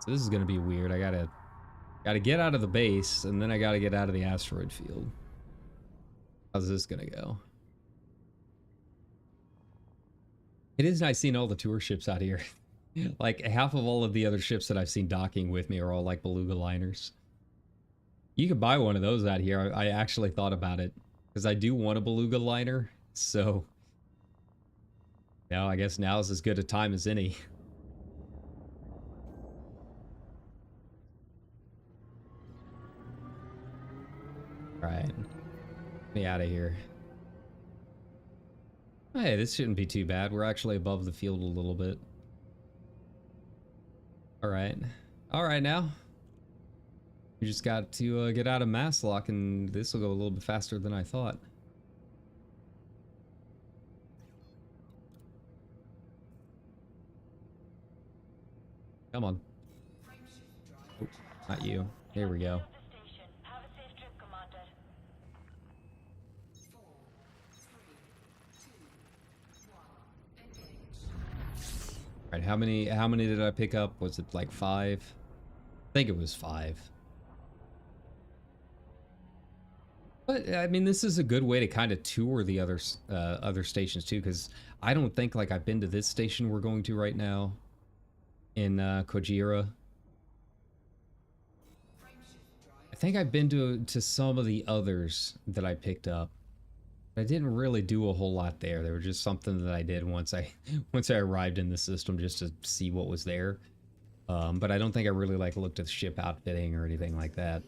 So this is going to be weird. I gotta get out of the base, and then I gotta get out of the asteroid field. How's this gonna go? It is nice seeing all the tour ships out here. Like, half of all of the other ships that I've seen docking with me are all, like, beluga liners. You could buy one of those out here. I actually thought about it, because I do want a beluga liner, so... I guess now is as good a time as any. Alright. Get me out of here. Hey, this shouldn't be too bad. We're actually above the field a little bit. Alright. Alright now. We just got to get out of mass lock, and this will go a little bit faster than I thought. Come on. Oh, not you. Here we go. Alright, how many did I pick up? Was it like 5? I think it was 5. But I mean, this is a good way to kind of tour the other stations too, because I don't think like I've been to this station we're going to right now in Kojira. I think I've been to some of the others that I picked up. I didn't really do a whole lot there. They were just something that I did once I arrived in the system just to see what was there. But I don't think I really like looked at the ship outfitting or anything like that.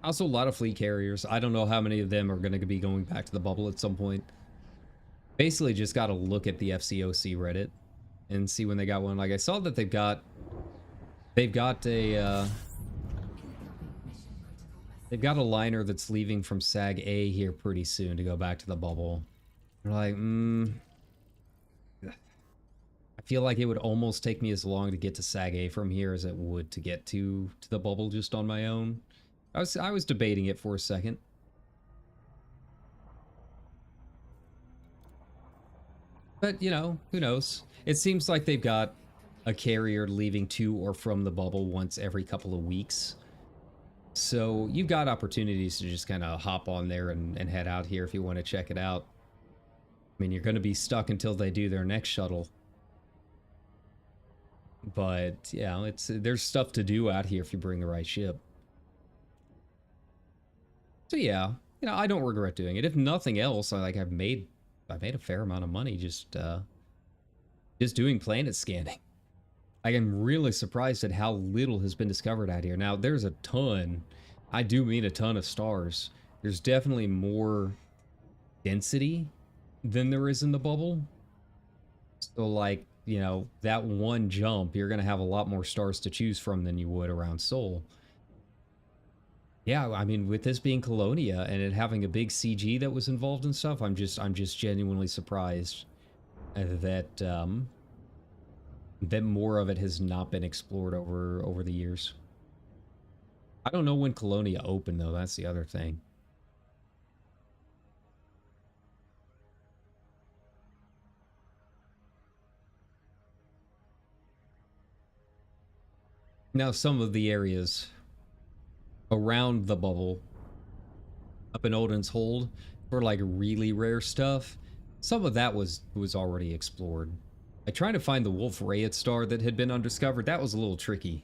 Also, a lot of fleet carriers. I don't know how many of them are going to be going back to the bubble at some point. Basically, just got to look at the FCOC Reddit and see when they got one. Like, I saw that they've got a liner that's leaving from Sag A here pretty soon to go back to the bubble. They're like, I feel like it would almost take me as long to get to Sag A from here as it would to get to the bubble just on my own. I was debating it for a second. But, who knows? It seems like they've got a carrier leaving to or from the bubble once every couple of weeks. So you've got opportunities to just kind of hop on there and head out here if you want to check it out. I mean, you're going to be stuck until they do their next shuttle. But, yeah, there's stuff to do out here if you bring the right ship. So yeah, I don't regret doing it. If nothing else, I've made a fair amount of money just doing planet scanning. I am really surprised at how little has been discovered out here. Now, there's a ton, I do mean a ton of stars. There's definitely more density than there is in the bubble. So, like, you know, that one jump, you're going to have a lot more stars to choose from than you would around Sol. Yeah, I mean, with this being Colonia and it having a big CG that was involved and stuff, I'm just genuinely surprised that that more of it has not been explored over the years. I don't know when Colonia opened though. That's the other thing. Now, some of the areas around the bubble, up in Odin's Hold, for like really rare stuff, some of that was already explored. I tried to find the Wolf Rayet star that had been undiscovered. That was a little tricky.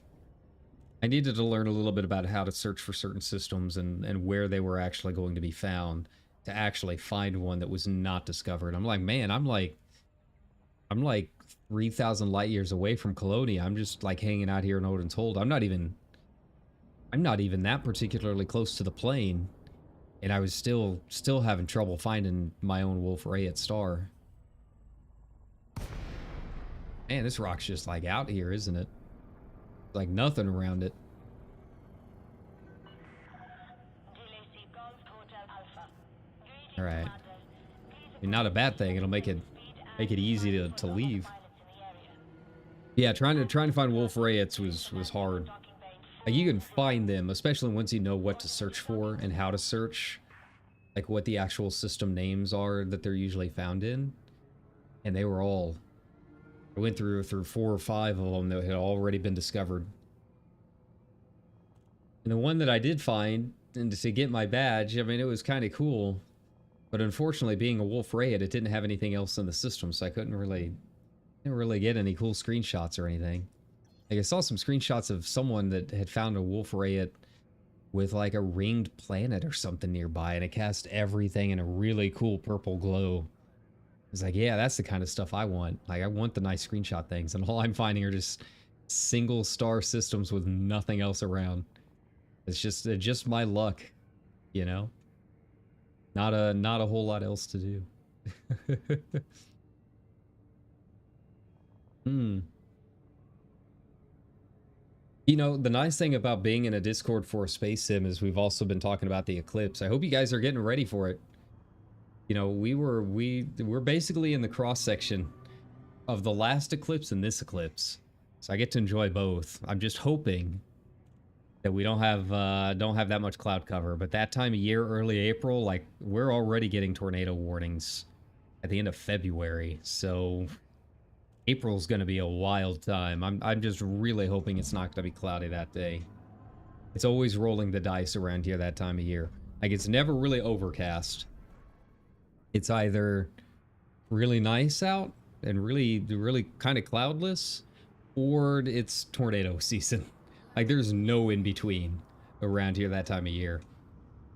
I needed to learn a little bit about how to search for certain systems and where they were actually going to be found to actually find one that was not discovered. I'm like, man, I'm like 3,000 light years away from Colonia. I'm just like hanging out here in Odin's Hold. I'm not even that particularly close to the plane, and I was still having trouble finding my own Wolf Rayet star. Man, this rock's just like out here, isn't it? Like nothing around it. All right. I mean, not a bad thing. It'll make it easy to leave. Yeah, trying to find Wolf Rayets was hard. Like, you can find them, especially once you know what to search for and how to search, like what the actual system names are that they're usually found in. And they were all, I went through 4 or 5 of them that had already been discovered. And the one that I did find, and to get my badge, I mean, it was kind of cool. But unfortunately, being a Wolf Rayet, it didn't have anything else in the system, so I didn't really get any cool screenshots or anything. Like, I saw some screenshots of someone that had found a Wolf Rayet with like a ringed planet or something nearby, and it cast everything in a really cool purple glow. It's like, yeah, that's the kind of stuff I want. Like, I want the nice screenshot things, and all I'm finding are just single star systems with nothing else around. It's just my luck, you know? Not a whole lot else to do. Hmm. You know, the nice thing about being in a Discord for a space sim is we've also been talking about the eclipse. I hope you guys are getting ready for it. You know, we're basically in the cross section of the last eclipse and this eclipse, so I get to enjoy both. I'm just hoping that we don't have that much cloud cover, but that time of year, early April, like, we're already getting tornado warnings at the end of February, so April's going to be a wild time. I'm just really hoping it's not going to be cloudy that day. It's always rolling the dice around here that time of year. Like, it's never really overcast. It's either really nice out and really kind of cloudless, or it's tornado season. Like, there's no in between around here that time of year.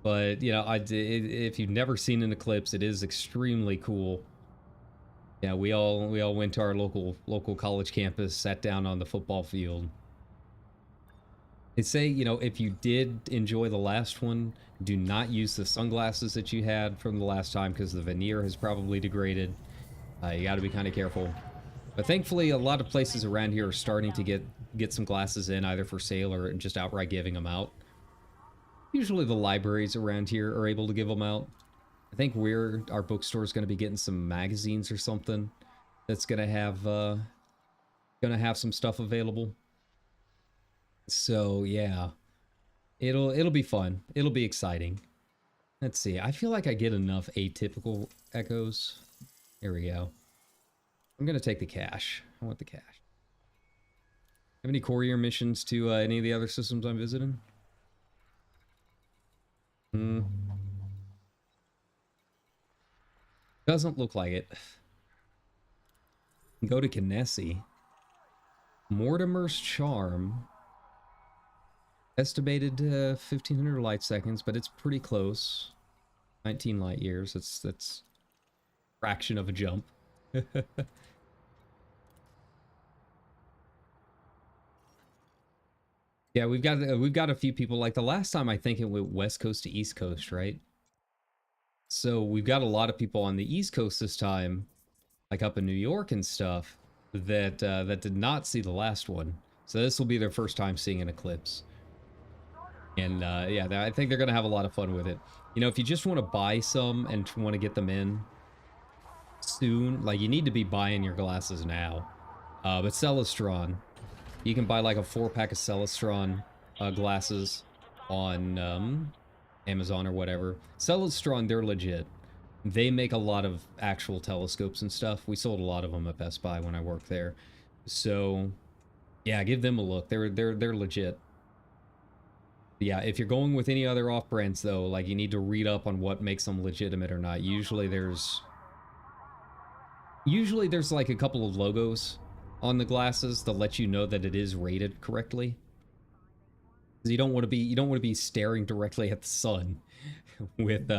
But, you know, if you've never seen an eclipse, it is extremely cool. Yeah, we all went to our local college campus, sat down on the football field. They say, you know, if you did enjoy the last one, do not use the sunglasses that you had from the last time, because the veneer has probably degraded. You got to be kind of careful. But thankfully, a lot of places around here are starting to get some glasses in, either for sale or just outright giving them out. Usually the libraries around here are able to give them out. I think our bookstore is going to be getting some magazines or something that's going to have some stuff available. So yeah, it'll be fun. It'll be exciting. Let's see. I feel like I get enough atypical echoes. Here we go. I'm going to take the cash. I want the cash. Have any courier missions to any of the other systems I'm visiting? Doesn't look like it. Go to Kinesi. Mortimer's Charm. Estimated 1,500 light seconds, but it's pretty close. 19 light years. That's a fraction of a jump. Yeah, we've got a few people. Like the last time, I think it went West Coast to East Coast, right? So we've got a lot of people on the East Coast this time, like up in New York and stuff, that did not see the last one. So this will be their first time seeing an eclipse. And yeah, I think they're gonna have a lot of fun with it. You know, if you just want to buy some and want to get them in soon, like you need to be buying your glasses now. But Celestron, you can buy like a 4-pack of Celestron glasses on Amazon or whatever. Celestron, they're legit. They make a lot of actual telescopes and stuff. We sold a lot of them at Best Buy when I worked there. So, yeah, give them a look. They're legit. Yeah, if you're going with any other off-brands though, like you need to read up on what makes them legitimate or not. Usually there's like a couple of logos on the glasses that let you know that it is rated correctly. You don't want to be staring directly at the sun with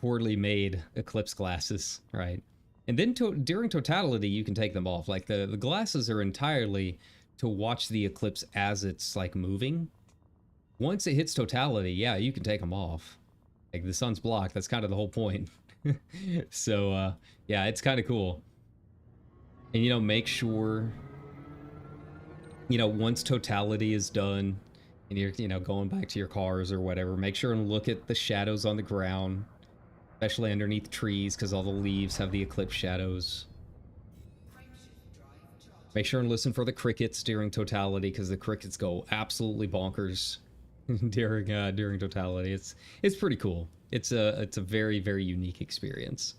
poorly made eclipse glasses, right? And then during totality, you can take them off. Like the glasses are entirely to watch the eclipse as it's like moving. Once it hits totality, yeah, you can take them off. Like the sun's blocked. That's kind of the whole point. So yeah, it's kind of cool. And you know, make sure, you know, once totality is done and you're, you know, going back to your cars or whatever, make sure and look at the shadows on the ground, especially underneath trees, because all the leaves have the eclipse shadows. Make sure and listen for the crickets during totality, because the crickets go absolutely bonkers during totality. It's pretty cool. It's a very, very unique experience.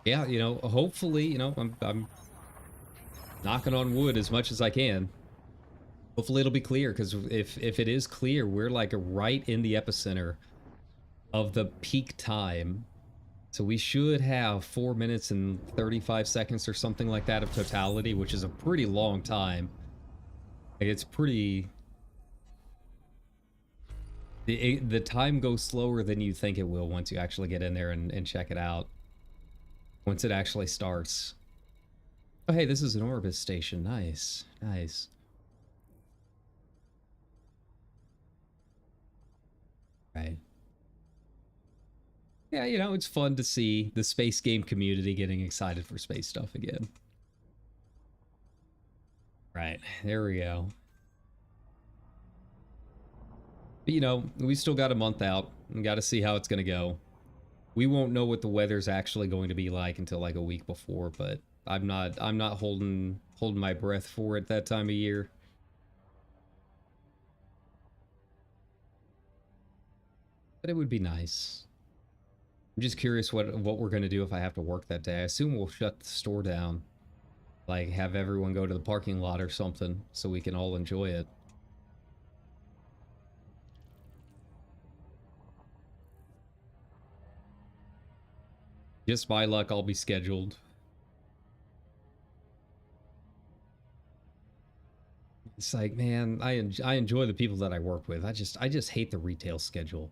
Yeah, you know, hopefully, you know, I'm knocking on wood as much as I can. Hopefully it'll be clear, because if it is clear, we're like right in the epicenter of the peak time. So we should have 4 minutes and 35 seconds or something like that of totality, which is a pretty long time. Like it's pretty... The time goes slower than you think it will once you actually get in there and check it out. Once it actually starts. Oh, hey, this is an Orbis station. Nice. Nice. Right. Yeah, you know, it's fun to see the space game community getting excited for space stuff again. Right, there we go. But, you know, we still got a month out. We got to see how it's going to go. We won't know what the weather's actually going to be like until like a week before, but I'm not holding my breath for it that time of year. But it would be nice. I'm just curious what we're going to do if I have to work that day. I assume we'll shut the store down. Like, have everyone go to the parking lot or something so we can all enjoy it. Just by luck, I'll be scheduled. It's like, man, I enjoy the people that I work with. I just hate the retail schedule.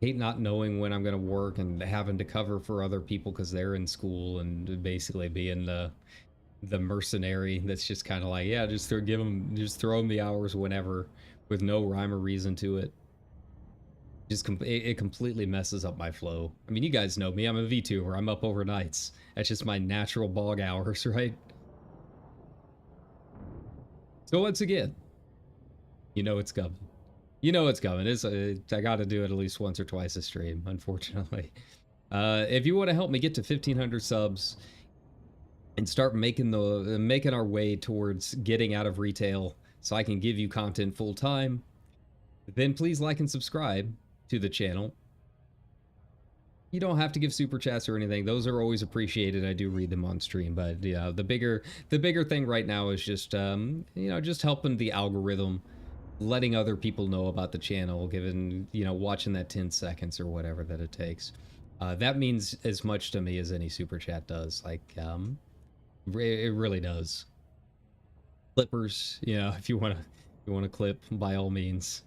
Hate not knowing when I'm going to work and having to cover for other people because they're in school, and basically being the mercenary that's just kind of like, yeah, just throw them the hours whenever with no rhyme or reason to it. It completely messes up my flow. I mean, you guys know me. I'm a VTuber. I'm up overnights. That's just my natural bog hours, right? So once again, you know it's coming. You know it's coming. I got to do it at least once or twice a stream, unfortunately. If you want to help me get to 1,500 subs and start making our way towards getting out of retail so I can give you content full time, then please like and subscribe to the channel. You don't have to give super chats or anything. Those are always appreciated. I do read them on stream, but yeah, the bigger thing right now is just you know, just helping the algorithm, letting other people know about the channel, given, you know, watching that 10 seconds or whatever that it takes. That means as much to me as any super chat does. Like, it really does. Clippers, you know, if you want to clip, by all means,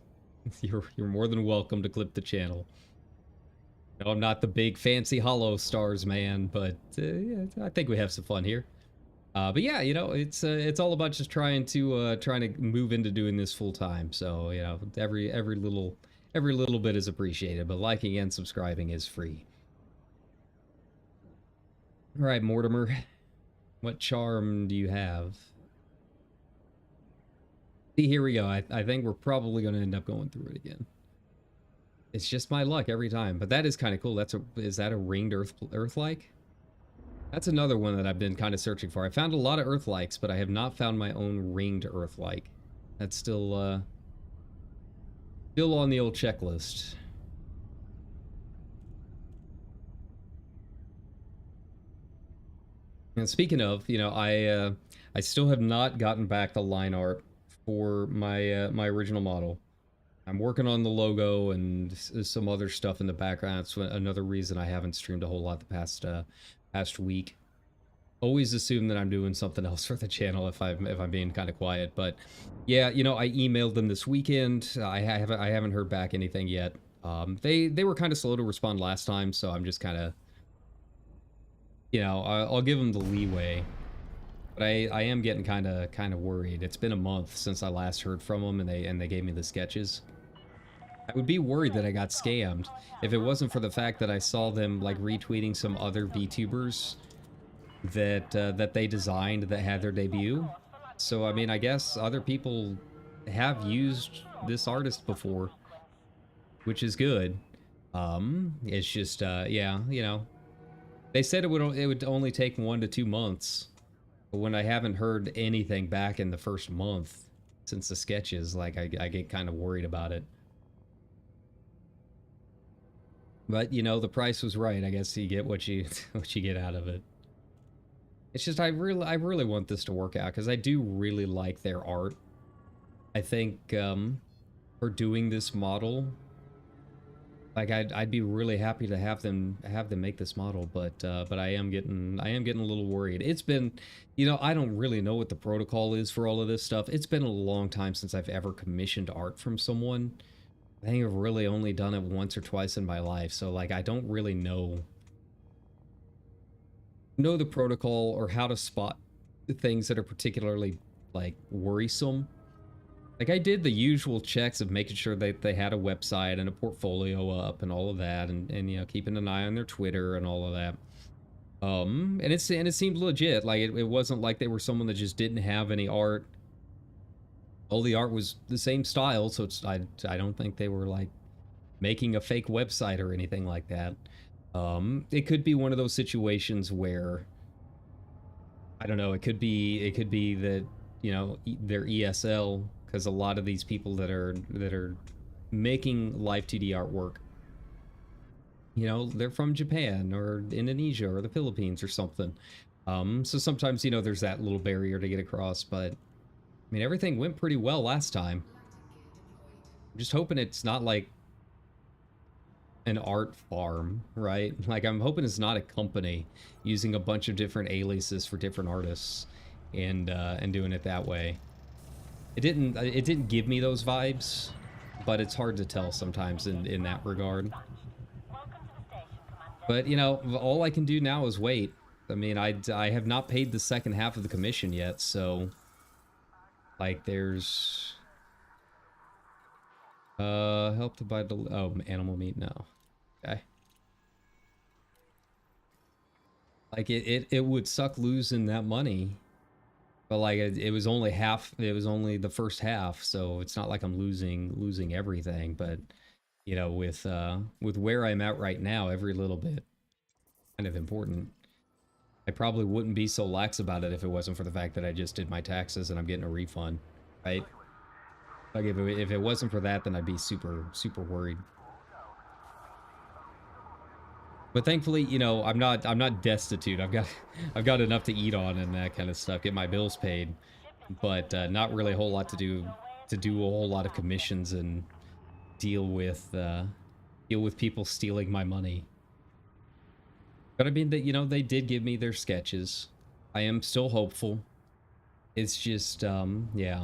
you're more than welcome to clip the channel. No, I'm not the big fancy hollow stars man, but yeah, I think we have some fun here. But yeah, you know, it's all about just trying to move into doing this full time. So you know, every little bit is appreciated. But liking and subscribing is free. All right, Mortimer, what charm do you have? See, here we go. I think we're probably going to end up going through it again. It's just my luck every time. But that is kind of cool. Is that a ringed Earth-like? That's another one that I've been kind of searching for. I found a lot of Earth-likes, but I have not found my own ringed Earth-like. That's still on the old checklist. And speaking of, you know, I still have not gotten back the line art for my original model. I'm working on the logo and some other stuff in the background. It's another reason I haven't streamed a whole lot the past week. Always assume that I'm doing something else for the channel if I'm being kind of quiet. But yeah, you know, I emailed them this weekend. I haven't heard back anything yet. They were kind of slow to respond last time, so I'm just kind of, you know, I'll give them the leeway. But I am getting kind of worried. It's been a month since I last heard from them, and they gave me the sketches. I would be worried that I got scammed if it wasn't for the fact that I saw them like retweeting some other VTubers that they designed that had their debut. So I mean, I guess other people have used this artist before, which is good. It's just yeah, you know, they said it would only take 1 to 2 months, but when I haven't heard anything back in the first month since the sketches, like I get kind of worried about it. But you know, the price was right. I guess you get what you what you get out of it. It's just I really want this to work out because I do really like their art. I think for doing this model, like I'd be really happy to have them make this model, but I am getting a little worried. It's been, you know, I don't really know what the protocol is for all of this stuff. It's been a long time since I've ever commissioned art from someone. I think I've really only done it once or twice in my life, so like I don't really know the protocol or how to spot things that are particularly like worrisome. Like I did the usual checks of making sure that they had a website and a portfolio up and all of that, and you know, keeping an eye on their Twitter and all of that. And it seemed legit. Like it wasn't like they were someone that just didn't have any art. All the art was the same style, so I don't think they were like making a fake website or anything like that. It could be one of those situations where I don't know. It could be that, you know, they're ESL, because a lot of these people that are making live 2D artwork, you know, they're from Japan or Indonesia or the Philippines or something. So sometimes, you know, there's that little barrier to get across, but I mean, everything went pretty well last time. I'm just hoping it's not like an art farm, right? Like I'm hoping it's not a company using a bunch of different aliases for different artists and doing it that way. It didn't give me those vibes, but it's hard to tell sometimes in that regard. But you know, all I can do now is wait. I mean, I have not paid the second half of the commission yet, so like there's help to buy animal meat, no. Okay. Like it would suck losing that money, but like it was only half. It was only the first half, so it's not like I'm losing everything. But you know, with where I'm at right now, every little bit kind of important. I probably wouldn't be so lax about it if it wasn't for the fact that I just did my taxes and I'm getting a refund, right? Like if it wasn't for that, then I'd be super worried. But thankfully, you know, I'm not destitute. I've got enough to eat on and that kind of stuff, get my bills paid, but not really a whole lot to do a whole lot of commissions and deal with people stealing my money. But I mean, that, you know, they did give me their sketches. I am still hopeful. It's just yeah.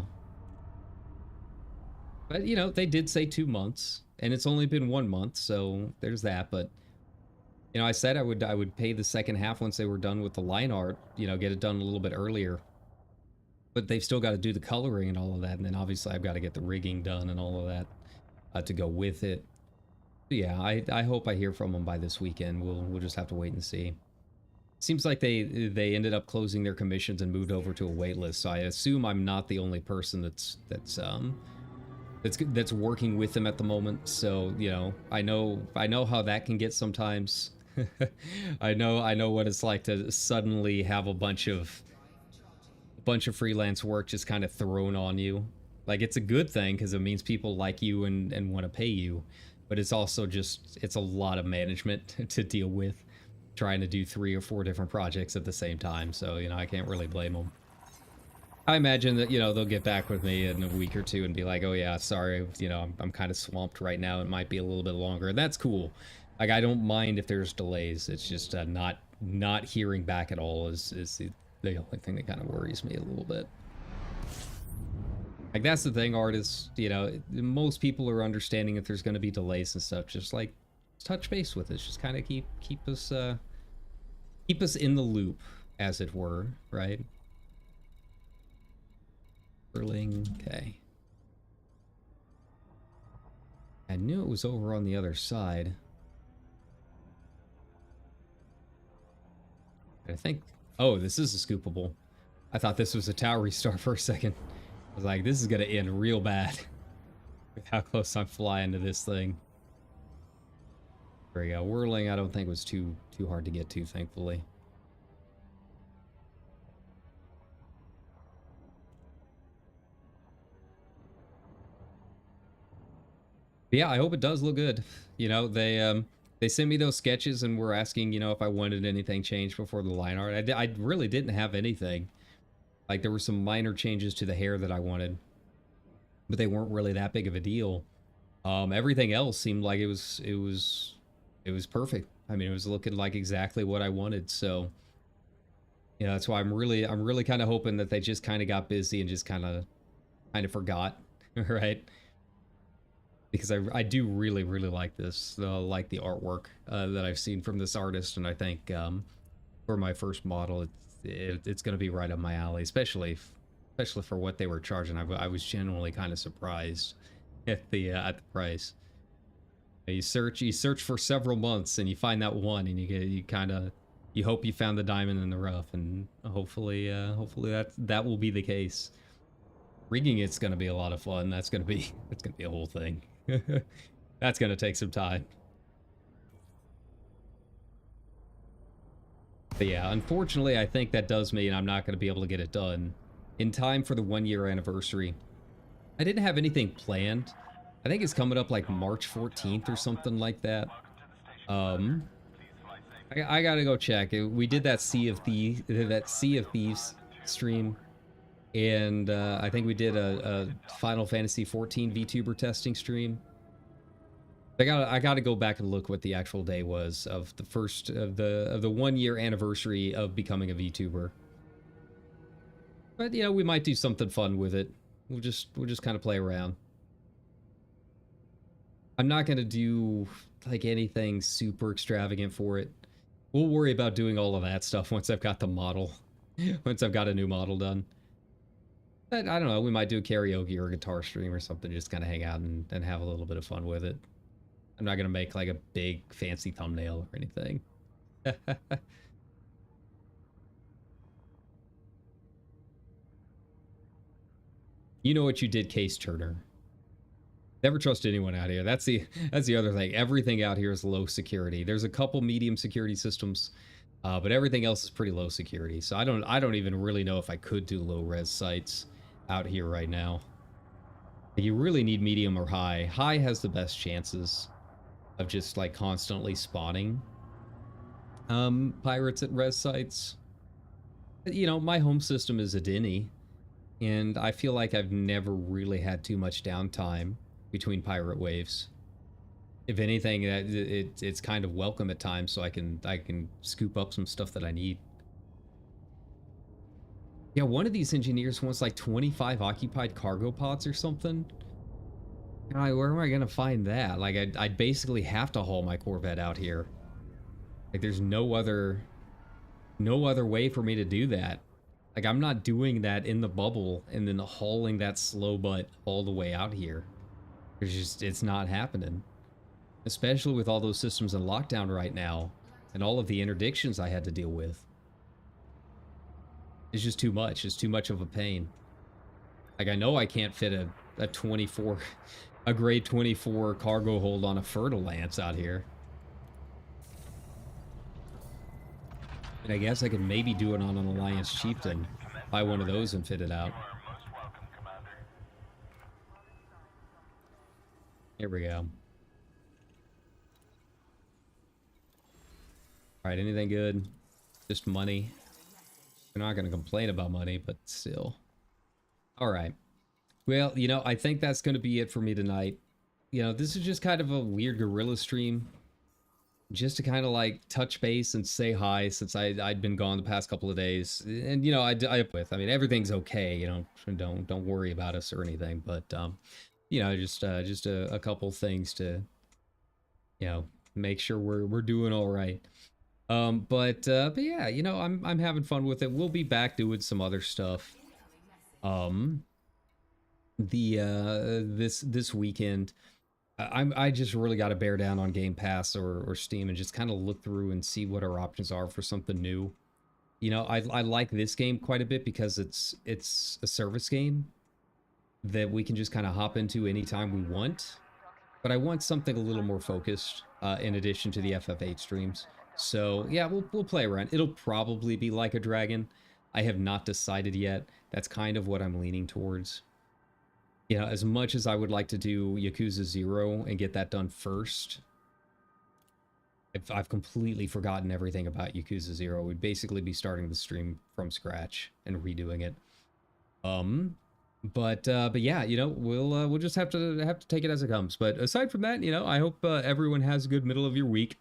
But you know, they did say 2 months, and it's only been 1 month, so there's that. But You know, I said I would pay the second half once they were done with the line art, you know, get it done a little bit earlier. But they've still got to do the coloring and all of that, and then obviously I've got to get the rigging done and all of that to go with it. But yeah, I hope I hear from them by this weekend. We'll just have to wait and see. Seems like they ended up closing their commissions and moved over to a wait list. So I assume I'm not the only person that's working with them at the moment. So, you know, I know how that can get sometimes. I know what it's like to suddenly have a bunch of freelance work just kind of thrown on you. Like, it's a good thing because it means people like you and want to pay you, but it's also just, it's a lot of management to deal with, trying to do 3 or 4 different projects at the same time. So, you know, I can't really blame them. I imagine that, you know, they'll get back with me in a week or two and be like, oh yeah, sorry, you know, I'm kind of swamped right now. It might be a little bit longer. And that's cool. Like, I don't mind if there's delays. It's just not hearing back at all is the only thing that kind of worries me a little bit. Like, that's the thing, artists, you know, most people are understanding if there's going to be delays and stuff. Just like touch base with us, just kind of keep us in the loop, as it were, right? Berling, okay. I knew it was over on the other side. I think, oh, this is a scoopable. I thought this was a tower restart for a second. I was like, this is gonna end real bad with how close I'm flying to this thing. There we go. Whirling, I don't think was too hard to get to, thankfully. But yeah, I hope it does look good. You know, they sent me those sketches and were asking, you know, if I wanted anything changed before the line art. I really didn't have anything. Like, there were some minor changes to the hair that I wanted, but they weren't really that big of a deal. Everything else seemed like it was perfect. I mean, it was looking like exactly what I wanted. So, you know, that's why I'm really kind of hoping that they just kind of got busy and just kind of forgot, right? Because I do really like this, like the artwork that I've seen from this artist, and I think for my first model, it's going to be right up my alley, especially for what they were charging. I was genuinely kind of surprised at the price. You search for several months and you find that one, and you hope you found the diamond in the rough, and hopefully that will be the case. Rigging it's going to be a lot of fun. It's going to be a whole thing. That's going to take some time. But yeah, unfortunately, I think that does mean I'm not going to be able to get it done in time for the 1-year anniversary. I didn't have anything planned. I think it's coming up like March 14th or something like that. I gotta go check. We did that Sea of Thieves stream, and I think we did a Final Fantasy 14 VTuber testing stream. I gotta go back and look what the actual day was of the first of the 1-year anniversary of becoming a VTuber. But yeah, we might do something fun with it. We'll just kind of play around. I'm not gonna do like anything super extravagant for it. We'll worry about doing all of that stuff once I've got the model, once I've got a new model done. But I don't know, we might do a karaoke or a guitar stream or something, just kind of hang out and have a little bit of fun with it. I'm not gonna make like a big fancy thumbnail or anything. You know what you did, Case Turner. Never trust anyone out here. That's the other thing. Everything out here is low security. There's a couple medium security systems, but everything else is pretty low security. So I don't even really know if I could do low res sites out here right now. You really need medium or high. High has the best chances of just like constantly spawning pirates at res sites. You know, my home system is a Denny, and I feel like I've never really had too much downtime between pirate waves. If anything, it's kind of welcome at times, so I can scoop up some stuff that I need. Yeah, one of these engineers wants like 25 occupied cargo pods or something. Where am I gonna find that? Like, I'd basically have to haul my Corvette out here. Like there's no other way for me to do that. Like I'm not doing that in the bubble and then hauling that slow butt all the way out here. It's not happening. Especially with all those systems in lockdown right now and all of the interdictions I had to deal with. It's just too much. It's too much of a pain. Like I know I can't fit a 24, a grade 24 cargo hold on a Fertile Lance out here. And I guess I could maybe do it on an Alliance Chieftain. Buy one of those and fit it out. Here we go. Alright, anything good? Just money. We're not going to complain about money, but still. Alright. Well, you know, I think that's going to be it for me tonight. You know, this is just kind of a weird guerrilla stream. Just to kind of like touch base and say hi since I'd been gone the past couple of days. And, you know, I mean, everything's okay. You know, don't worry about us or anything. But, you know, just a couple things to, you know, make sure we're doing all right. But yeah, you know, I'm having fun with it. We'll be back doing some other stuff. This weekend, I just really got to bear down on Game Pass or Steam and just kind of look through and see what our options are for something new. You know, I like this game quite a bit because it's a service game that we can just kind of hop into anytime we want. But I want something a little more focused in addition to the FF8 streams. So yeah, we'll play around. It'll probably be Like a Dragon. I have not decided yet. That's kind of what I'm leaning towards. You know, as much as I would like to do Yakuza 0 and get that done first, I've completely forgotten everything about Yakuza 0. We'd basically be starting the stream from scratch and redoing it. But yeah, you know, we'll just have to take it as it comes. But aside from that, you know, I hope everyone has a good middle of your week.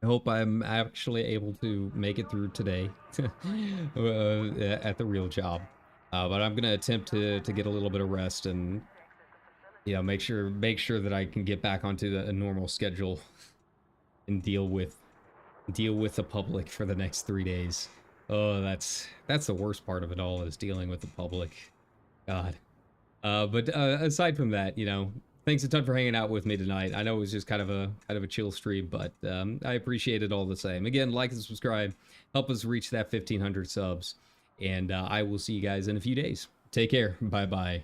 I hope I'm actually able to make it through today at the real job. But I'm gonna attempt to get a little bit of rest and, you know, make sure that I can get back onto a normal schedule and deal with the public for the next 3 days. Oh, that's the worst part of it all, is dealing with the public. God. But aside from that, you know, thanks a ton for hanging out with me tonight. I know it was just kind of a chill stream, but I appreciate it all the same. Again, like and subscribe, help us reach that 1,500 subs. And I will see you guys in a few days. Take care. Bye-bye.